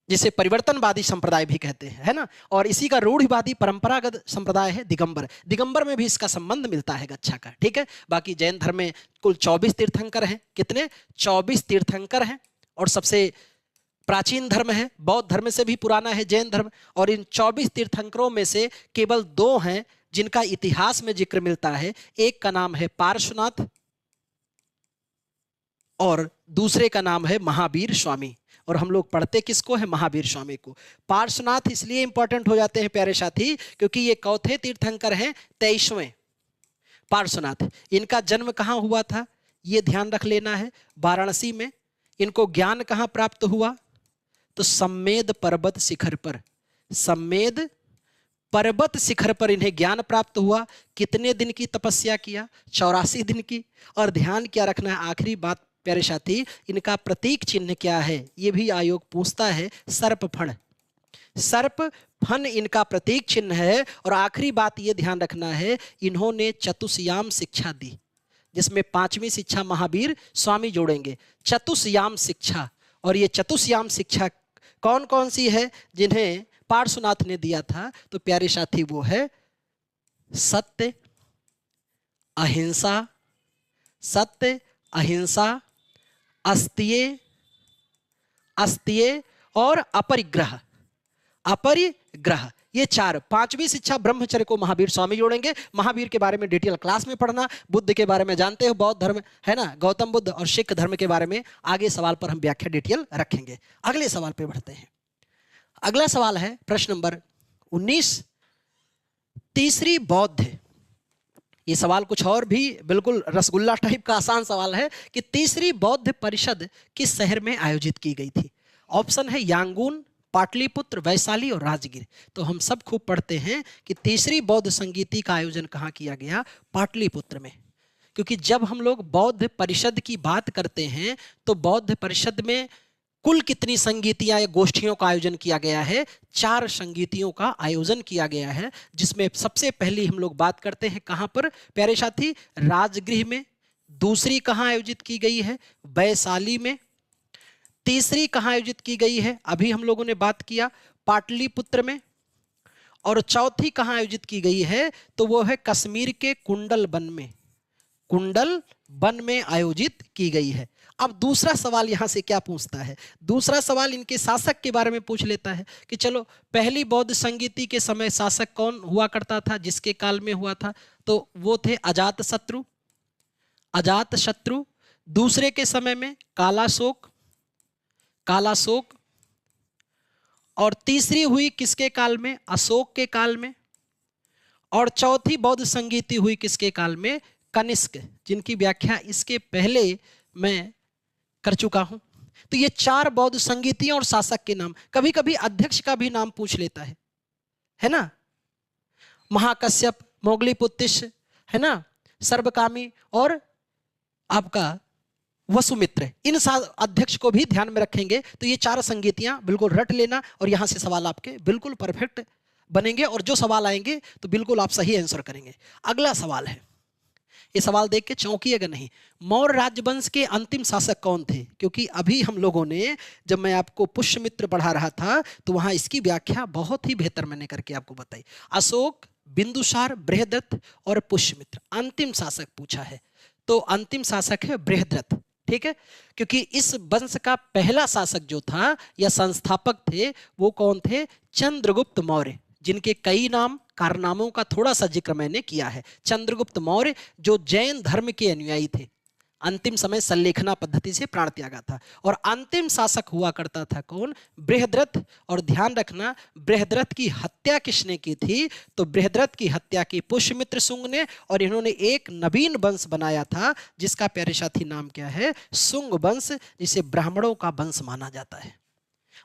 Speaker 1: जिसे परिवर्तनवादी संप्रदाय भी कहते हैं, है ना? और इसी का रूढ़िवादी परंपरागत संप्रदाय है दिगंबर। दिगंबर में भी इसका संबंध मिलता है गच्छा का, ठीक है। बाकी जैन धर्म में कुल 24 तीर्थंकर हैं। कितने? 24 तीर्थंकर हैं। और सबसे प्राचीन धर्म है, बौद्ध धर्म से भी पुराना है जैन धर्म। और इन 24 तीर्थंकरों में से केवल 2 हैं जिनका इतिहास में जिक्र मिलता है। एक का नाम है पार्श्वनाथ और दूसरे का नाम है महावीर स्वामी। और हम लोग पढ़ते किसको है? महावीर स्वामी को। पार्श्वनाथ इसलिए इंपॉर्टेंट हो जाते हैं प्यारे साथी क्योंकि ये चौथे तीर्थंकर हैं, 23वें पार्श्वनाथ। इनका जन्म कहाँ हुआ था ये ध्यान रख लेना है, वाराणसी में। इनको ज्ञान कहाँ प्राप्त हुआ? तो सम्मेद पर्वत शिखर पर, सम्मेद पर्वत शिखर पर इन्हें ज्ञान प्राप्त हुआ। कितने दिन की तपस्या किया? 84 दिन की। और ध्यान क्या रखना है, आखिरी बात प्यारे साथी, इनका प्रतीक चिन्ह क्या है ये भी आयोग पूछता है। सर्प फण, सर्प फन इनका प्रतीक चिन्ह है। और आखिरी बात ये ध्यान रखना है, इन्होंने चतुष्याम शिक्षा दी, जिसमें 5वीं शिक्षा महावीर स्वामी जोड़ेंगे। चतुष्याम शिक्षा, और ये चतुष्याम शिक्षा कौन कौन सी है जिन्हें पार्श्वनाथ ने दिया था? तो प्यारे साथी वो है सत्य, अहिंसा, सत्य, अहिंसा, अस्तेय, अस्तेय और अपरिग्रह, अपरिग्रह। ये 4, 5वीं शिक्षा ब्रह्मचर्य को महावीर स्वामी जोड़ेंगे। महावीर के बारे में डिटेल क्लास में पढ़ना। बुद्ध के बारे में जानते हो, बौद्ध धर्म, है ना, गौतम बुद्ध और सिख धर्म के बारे में आगे सवाल पर हम व्याख्या डिटेल रखेंगे। अगले सवाल पे बढ़ते हैं। अगला सवाल है प्रश्न नंबर 19, तीसरी बौद्ध। ये सवाल कुछ और भी बिल्कुल रसगुल्ला टाइप का आसान सवाल है कि तीसरी बौद्ध परिषद किस शहर में आयोजित की गई थी? ऑप्शन है यांगून, पाटलिपुत्र, वैशाली और राजगीर। तो हम सब खूब पढ़ते हैं कि तीसरी बौद्ध संगीति का आयोजन कहाँ किया गया? पाटलिपुत्र में। क्योंकि जब हम लोग बौद्ध परिषद की बात करते हैं तो बौद्ध परिषद में कुल कितनी संगीतियां या गोष्ठियों का आयोजन किया गया है? 4 संगीतियों का आयोजन किया गया है, जिसमें सबसे पहली हम लोग बात करते हैं कहां पर प्यारे साथी? राजगृह में। दूसरी कहां आयोजित की गई है? वैशाली में। तीसरी कहां आयोजित की गई है? अभी हम लोगों ने बात किया पाटलिपुत्र में। और चौथी कहां आयोजित की गई है? तो वो है कश्मीर के कुंडल वन में, कुंडल वन में आयोजित की गई है। अब दूसरा सवाल यहां से क्या पूछता है? दूसरा सवाल इनके शासक के बारे में पूछ लेता है कि चलो पहली बौद्ध संगीति के समय शासक कौन हुआ करता था, जिसके काल में हुआ था? तो वो थे अजातशत्रु, अजातशत्रु। दूसरे के समय में कालाशोक, कालाशोक। और तीसरी हुई किसके काल में? अशोक के काल में। और चौथी बौद्ध संगीति हुई किसके काल में? कनिष्क, जिनकी व्याख्या इसके पहले मैं कर चुका हूं। तो ये 4 बौद्ध संगीतियों और शासक के नाम, कभी कभी अध्यक्ष का भी नाम पूछ लेता है ना? महाकश्यप, मोगलीपुत्तिश, है ना, सर्वकामी और आपका वसुमित्र। इन अध्यक्ष को भी ध्यान में रखेंगे। तो ये 4 संगीतियां बिल्कुल रट लेना और यहां से सवाल आपके बिल्कुल परफेक्ट बनेंगे। और जो सवाल आएंगे तो बिल्कुल आप सही आंसर करेंगे। अगला सवाल है, ये सवाल देख के चौंकिएगा नहीं। मौर्य राजवंश के अंतिम शासक कौन थे? क्योंकि अभी हम लोगों ने, जब मैं आपको पुष्यमित्र पढ़ा रहा था तो वहां इसकी व्याख्या बहुत ही बेहतर मैंने करके आपको बताई। अशोक, बिंदुसार, बृहद्रथ और पुष्यमित्र। अंतिम शासक पूछा है तो अंतिम शासक है बृहद्रथ, ठीक है। क्योंकि इस वंश का पहला शासक जो था या संस्थापक थे वो कौन थे? चंद्रगुप्त मौर्य, जिनके कई नाम, कारनामों का थोड़ा सा जिक्र मैंने किया है। चंद्रगुप्त मौर्य जो जैन धर्म के अनुयायी थे, अंतिम समय संलेखना पद्धति से प्राण त्यागा था। और अंतिम शासक हुआ करता था कौन? बृहद्रथ। और ध्यान रखना, बृहद्रथ की हत्या किसने की थी? तो बृहद्रथ की हत्या की पुष्यमित्र शुंग ने, और इन्होंने एक नवीन वंश बनाया था जिसका प्यारे साथी नाम क्या है? शुंग वंश, जिसे ब्राह्मणों का वंश माना जाता है।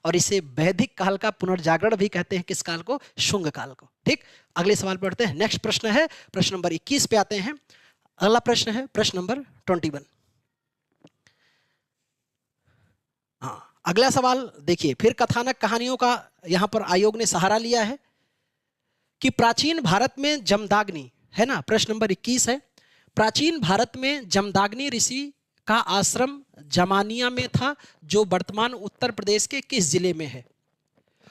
Speaker 1: और इसे वैदिक काल का पुनर्जागरण भी कहते हैं। किस काल को? शुंग काल को। ठीक, अगले सवाल पढ़ते हैं। नेक्स्ट प्रश्न है प्रश्न नंबर 21 पे आते हैं। अगला प्रश्न है प्रश्न नंबर 21। हाँ, अगला सवाल देखिए, फिर कथानक कहानियों का यहां पर आयोग ने सहारा लिया है कि प्राचीन भारत में जमदाग्नि, है ना, प्रश्न नंबर 21 है। प्राचीन भारत में जमदाग्नि ऋषि का आश्रम जमानिया में था, जो वर्तमान उत्तर प्रदेश के किस जिले में है?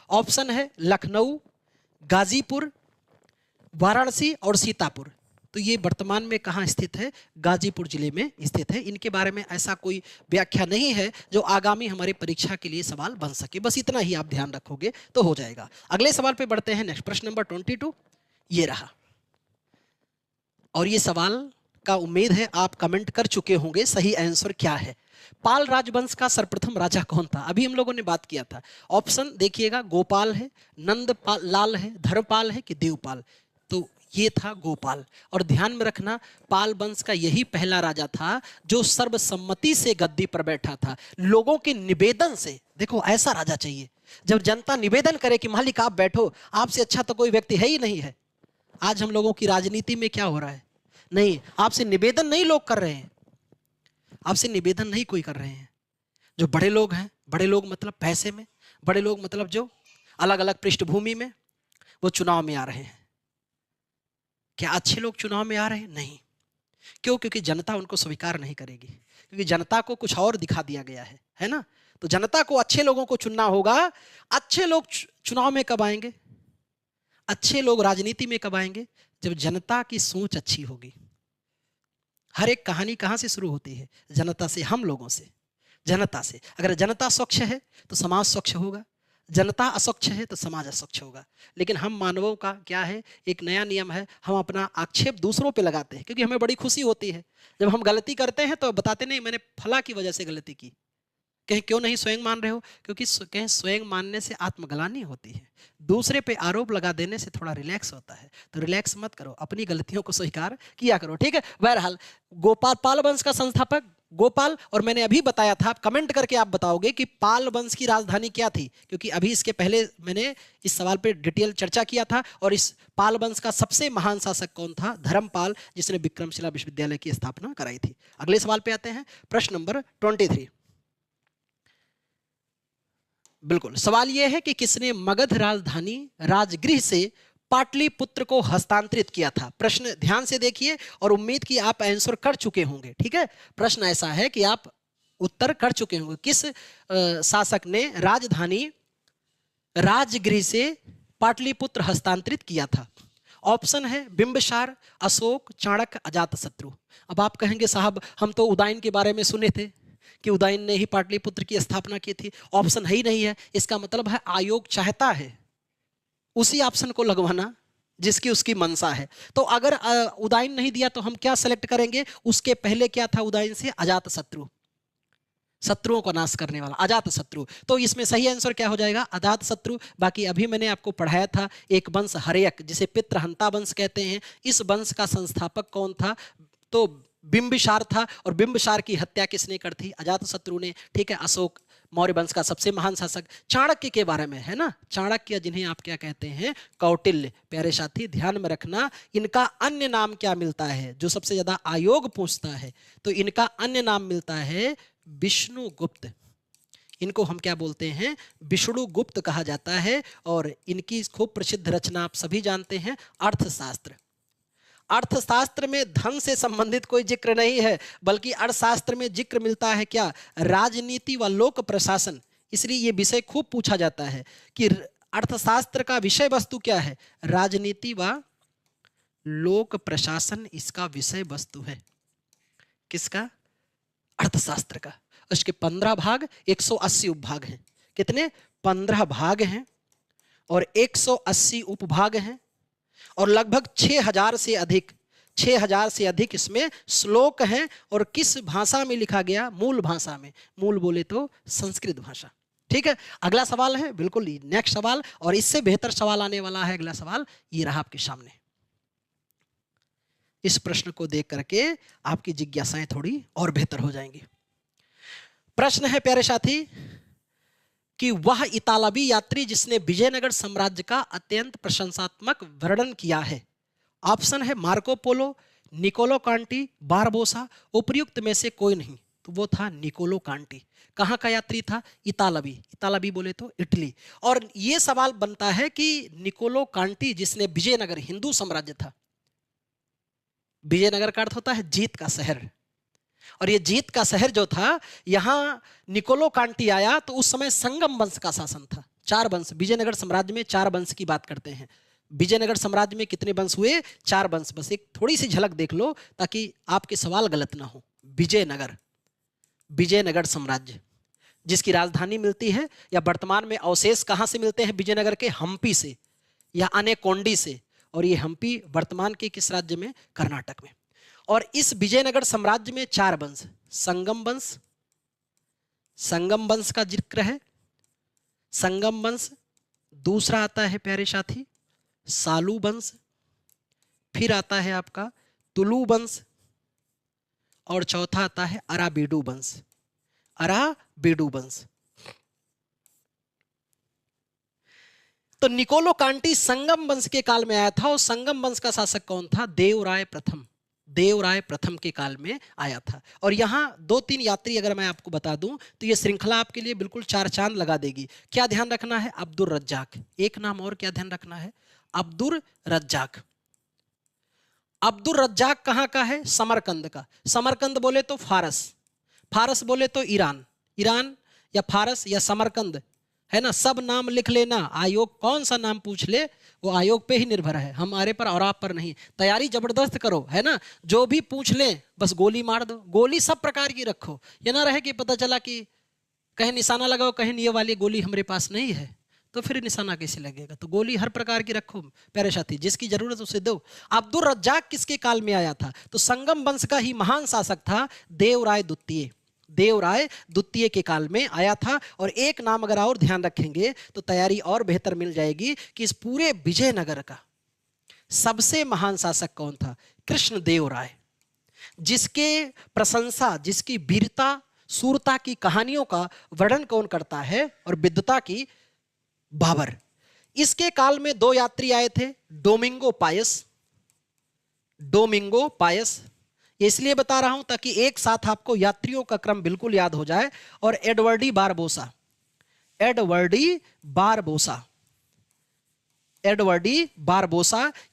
Speaker 1: ऑप्शन है लखनऊ, गाजीपुर, वाराणसी और सीतापुर। तो ये वर्तमान में कहाँ स्थित है? गाजीपुर जिले में स्थित है। इनके बारे में ऐसा कोई व्याख्या नहीं है जो आगामी हमारी परीक्षा के लिए सवाल बन सके। बस इतना ही आप ध्यान रखोगे तो हो जाएगा। अगले सवाल पे बढ़ते हैं। नेक्स्ट प्रश्न नंबर 22 ये रहा। और ये सवाल का उम्मीद है आप कमेंट कर चुके होंगे सही आंसर क्या है। पाल राजवंश का सर्वप्रथम राजा कौन था? अभी हम लोगों ने बात किया था। ऑप्शन देखिएगा, गोपाल है, नंदपाल लाल है, धर्मपाल है कि देवपाल। तो ये था गोपाल। और ध्यान में रखना, पाल वंश का यही पहला राजा था जो सर्वसम्मति से गद्दी पर बैठा था, लोगों के निवेदन से। देखो, ऐसा राजा चाहिए जब जनता निवेदन करे कि मालिक आप बैठो, आपसे अच्छा तो कोई व्यक्ति है ही नहीं है। आज हम लोगों की राजनीति में क्या हो रहा है? नहीं, आपसे निवेदन नहीं लोग कर रहे हैं, आपसे निवेदन नहीं कोई कर रहे हैं। जो बड़े लोग हैं, बड़े लोग मतलब पैसे में, बड़े लोग मतलब जो अलग अलग पृष्ठभूमि में, वो चुनाव में आ रहे हैं। क्या अच्छे लोग चुनाव में आ रहे हैं? नहीं। क्यों? क्योंकि जनता उनको स्वीकार नहीं करेगी, क्योंकि जनता को कुछ और दिखा दिया गया है ना। तो जनता को अच्छे लोगों को चुनना होगा। अच्छे लोग चुनाव में कब आएंगे? अच्छे लोग राजनीति में कब आएंगे? जब जनता की सोच अच्छी होगी। हर एक कहानी कहां से शुरू होती है? जनता से, हम लोगों से, जनता से। अगर जनता स्वच्छ है तो समाज स्वच्छ होगा, जनता अस्वच्छ है तो समाज अस्वच्छ होगा। लेकिन हम मानवों का क्या है, एक नया नियम है, हम अपना आक्षेप दूसरों पे लगाते हैं, क्योंकि हमें बड़ी खुशी होती है जब हम गलती करते हैं तो बताते नहीं मैंने फला की वजह से गलती की। कहीं क्यों नहीं स्वयं मान रहे हो? क्योंकि कहीं स्वयं मानने से आत्मग्लानि होती है, दूसरे पे आरोप लगा देने से थोड़ा रिलैक्स होता है। तो रिलैक्स मत करो, अपनी गलतियों को स्वीकार किया करो, ठीक है। बहरहाल, गोपाल, पाल वंश का संस्थापक गोपाल। और मैंने अभी बताया था, आप कमेंट करके आप बताओगे कि पाल वंश की राजधानी क्या थी, क्योंकि अभी इसके पहले मैंने इस सवाल पे डिटेल चर्चा किया था। और इस पाल वंश का सबसे महान शासक कौन था? धर्मपाल, जिसने विक्रमशिला विश्वविद्यालय की स्थापना कराई थी। अगले सवाल पे आते हैं, प्रश्न नंबर 23। बिल्कुल, सवाल यह है कि किसने मगध राजधानी राजगृह से पाटलिपुत्र को हस्तांतरित किया था? प्रश्न ध्यान से देखिए और उम्मीद की आप आंसर कर चुके होंगे, ठीक है। प्रश्न ऐसा है कि आप उत्तर कर चुके होंगे। किस शासक ने राजधानी राजगृह से पाटलिपुत्र हस्तांतरित किया था? ऑप्शन है बिंबिसार, अशोक, चाणक्य, अजातशत्रु। अब आप कहेंगे साहब हम तो उदयन के बारे में सुने थे कि उदयन ने ही पाटलिपुत्र की स्थापना की थी। ऑप्शन है ही नहीं है, इसका मतलब है आयोग चाहता है उसी ऑप्शन को लगवाना जिसकी उसकी मंशा है। तो अगर उदयन नहीं दिया तो हम क्या सेलेक्ट करेंगे? उसके पहले क्या था उदयन से? अजातशत्रु, शत्रुओं को नाश करने वाला अजातशत्रु। तो इसमें सही आंसर क्या हो जाएगा? अजातशत्रु। बाकी अभी मैंने आपको पढ़ाया था एक वंश हर्यक, जिसे पितृहंता वंश कहते हैं। इस वंश का संस्थापक कौन था? तो बिंबिसार था। और बिंबिसार की हत्या किसने कर थी? अजातशत्रु ने, ठीक है। अशोक मौर्य वंश का सबसे महान शासक। चाणक्य के बारे में है ना, चाणक्य जिन्हें आप क्या कहते हैं? कौटिल्य। प्यारे साथी ध्यान में रखना, इनका अन्य नाम क्या मिलता है? जो सबसे ज्यादा आयोग पूछता है तो इनका अन्य नाम मिलता है विष्णुगुप्त। इनको हम क्या बोलते हैं? विष्णुगुप्त कहा जाता है। और इनकी खूब प्रसिद्ध रचना आप सभी जानते हैं, अर्थशास्त्र। अर्थशास्त्र में धन से संबंधित कोई जिक्र नहीं है, बल्कि अर्थशास्त्र में जिक्र मिलता है क्या, राजनीति व लोक प्रशासन। इसलिए ये विषय खूब पूछा जाता है कि अर्थशास्त्र का विषय वस्तु क्या है, राजनीति व लोक प्रशासन इसका विषय वस्तु है। किसका, अर्थशास्त्र का। उसके 15 भाग, 180 उपभाग हैं। कितने, 15 भाग हैं और 180 उपभाग हैं और लगभग 6000 से अधिक इसमें श्लोक हैं। और किस भाषा में लिखा गया, मूल भाषा में। मूल बोले तो संस्कृत भाषा। ठीक है, अगला सवाल है, बिल्कुल नेक्स्ट सवाल, और इससे बेहतर सवाल आने वाला है। अगला सवाल ये रहा आपके सामने। इस प्रश्न को देख करके आपकी जिज्ञासाएं थोड़ी और बेहतर हो जाएंगी। प्रश्न है प्यारे साथी कि वह इतालवी यात्री जिसने विजयनगर साम्राज्य का अत्यंत प्रशंसात्मक वर्णन किया है। ऑप्शन है Marco Polo, Nicolo Conti, Barbosa, उपयुक्त में से कोई नहीं। तो वो था निकोलो कांटी। कहाँ का यात्री था, इतालवी। इतालवी बोले तो इटली। और ये सवाल बनता है कि निकोलो कांटी जिसने विजयनगर, हिंदू साम्राज्य था, विजयनगर का अर्थ होता है जीत का शहर, और ये जीत का शहर जो था, यहां निकोलो कांटी आया तो उस समय संगम वंश का शासन था। 4 वंश, विजयनगर साम्राज्य में 4 वंश की बात करते हैं। विजयनगर साम्राज्य में कितने वंश हुए, 4 वंश। बस एक थोड़ी सी झलक देख लो ताकि आपके सवाल गलत ना हो। विजयनगर साम्राज्य जिसकी राजधानी मिलती है, या वर्तमान में अवशेष कहां से मिलते हैं विजयनगर के, हम्पी से या अनेकोंडी से। और ये हम्पी वर्तमान के किस राज्य में, कर्नाटक में। और इस विजयनगर साम्राज्य में 4 वंश, संगम वंश का जिक्र है। संगम वंश, दूसरा आता है प्यारे साथी सालू वंश, फिर आता है आपका तुलु वंश, और चौथा आता है अराबीडू वंश। तो निकोलो कांटी संगम वंश के काल में आया था। और संगम वंश का शासक कौन था, देवराय प्रथम के काल में आया था। और यहाँ 2-3 यात्री अगर मैं आपको बता दूं तो ये श्रृंखला आपके लिए बिल्कुल 4 चांद लगा देगी। क्या ध्यान रखना है, अब्दुल रज्जाक। एक नाम और क्या ध्यान रखना है, अब्दुल रज्जाक। अब्दुल रज्जाक कहाँ का है, समरकंद का। समरकंद बोले तो फारस बोले तो ईरान या फारस या समरकंद, है ना। सब नाम लिख लेना। आयोग कौन सा नाम पूछ ले वो आयोग पे ही निर्भर है, हमारे पर और आप पर नहीं। तैयारी जबरदस्त करो, है ना। जो भी पूछ ले बस गोली मार दो। गोली सब प्रकार की रखो, ये ना रहे कि पता चला कि कहीं निशाना लगाओ, कहीं ये वाली गोली हमारे पास नहीं है, तो फिर निशाना कैसे लगेगा। तो गोली हर प्रकार की रखो प्यारे साथी, जिसकी जरूरत उसे दो। अब्दुल रज्जाक किसके काल में आया था, तो संगम वंश का ही महान शासक था देवराय द्वितीय के काल में आया था। और एक नाम अगर और ध्यान रखेंगे तो तैयारी और बेहतर मिल जाएगी कि इस पूरे विजयनगर का सबसे महान शासक कौन था, कृष्णदेव राय। जिसके प्रशंसा, जिसकी वीरता सूरता की कहानियों का वर्णन कौन करता है, और विद्वता की, बाबर। इसके काल में 2 यात्री आए थे, डोमिंगो पायस। इसलिए बता रहा हूं ताकि एक साथ आपको यात्रियों का क्रम बिल्कुल याद हो जाए। और एडवर्डी बारबोसा,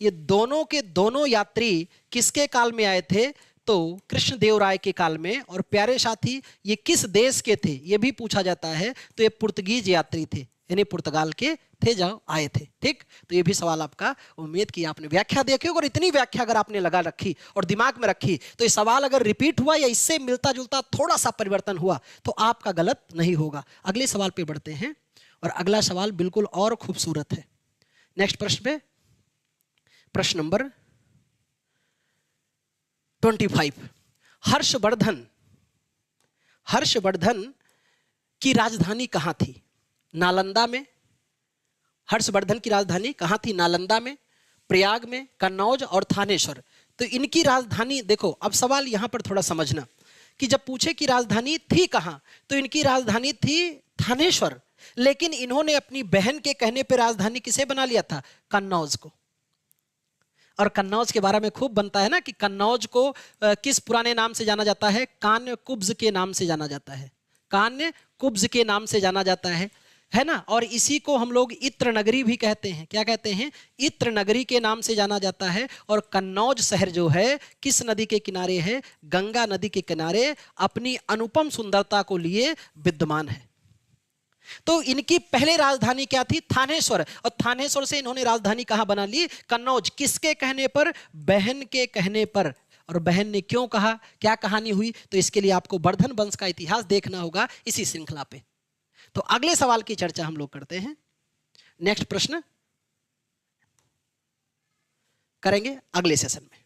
Speaker 1: ये दोनों के दोनों यात्री किसके काल में आए थे, तो कृष्णदेव राय के काल में। और प्यारे साथी ये किस देश के थे ये भी पूछा जाता है, तो ये पुर्तगीज यात्री थे, यानी पुर्तगाल के थे जो आए थे। ठीक, तो ये भी सवाल आपका, उम्मीद की आपने व्याख्या देखी होगी। और इतनी व्याख्या अगर आपने लगा रखी और दिमाग में रखी तो ये सवाल अगर रिपीट हुआ या इससे मिलता जुलता थोड़ा सा परिवर्तन हुआ तो आपका गलत नहीं होगा। अगले सवाल पे बढ़ते हैं, और अगला सवाल बिल्कुल और खूबसूरत है। नेक्स्ट प्रश्न पे, प्रश्न नंबर 25। हर्षवर्धन की राजधानी कहां थी, नालंदा में। हर्षवर्धन की राजधानी कहां थी, नालंदा में, प्रयाग में, कन्नौज और थानेश्वर। तो इनकी राजधानी देखो। अब सवाल यहां पर थोड़ा समझना कि जब पूछे कि राजधानी थी कहां, तो इनकी राजधानी थी थानेश्वर। लेकिन इन्होंने अपनी बहन के कहने पर राजधानी किसे बना लिया था, कन्नौज को। और कन्नौज के बारे में खूब बनता है ना कि कन्नौज को किस पुराने नाम से जाना जाता है, कान्यकुब्ज के नाम से जाना जाता है। कान्यकुब्ज के नाम से जाना जाता है। है ना। और इसी को हम लोग इत्र नगरी भी कहते हैं। क्या कहते हैं? इत्र नगरी के नाम से जाना जाता है। और कन्नौज शहर जो है किस नदी के किनारे है? गंगा नदी के किनारे अपनी अनुपम सुंदरता को लिए विद्यमान है। तो इनकी पहले राजधानी क्या थी? थानेश्वर। और थानेश्वर से इन्होंने राजधानी कहां बना ली? कन्नौज। किसके कहने पर? बहन के कहने पर। और बहन ने क्यों कहा? क्या कहानी हुई? तो इसके लिए आपको वर्धन वंश का इतिहास देखना होगा इसी श्रृंखला पे। तो अगले सवाल की चर्चा हम लोग करते हैं। नेक्स्ट प्रश्न करेंगे अगले सेशन में।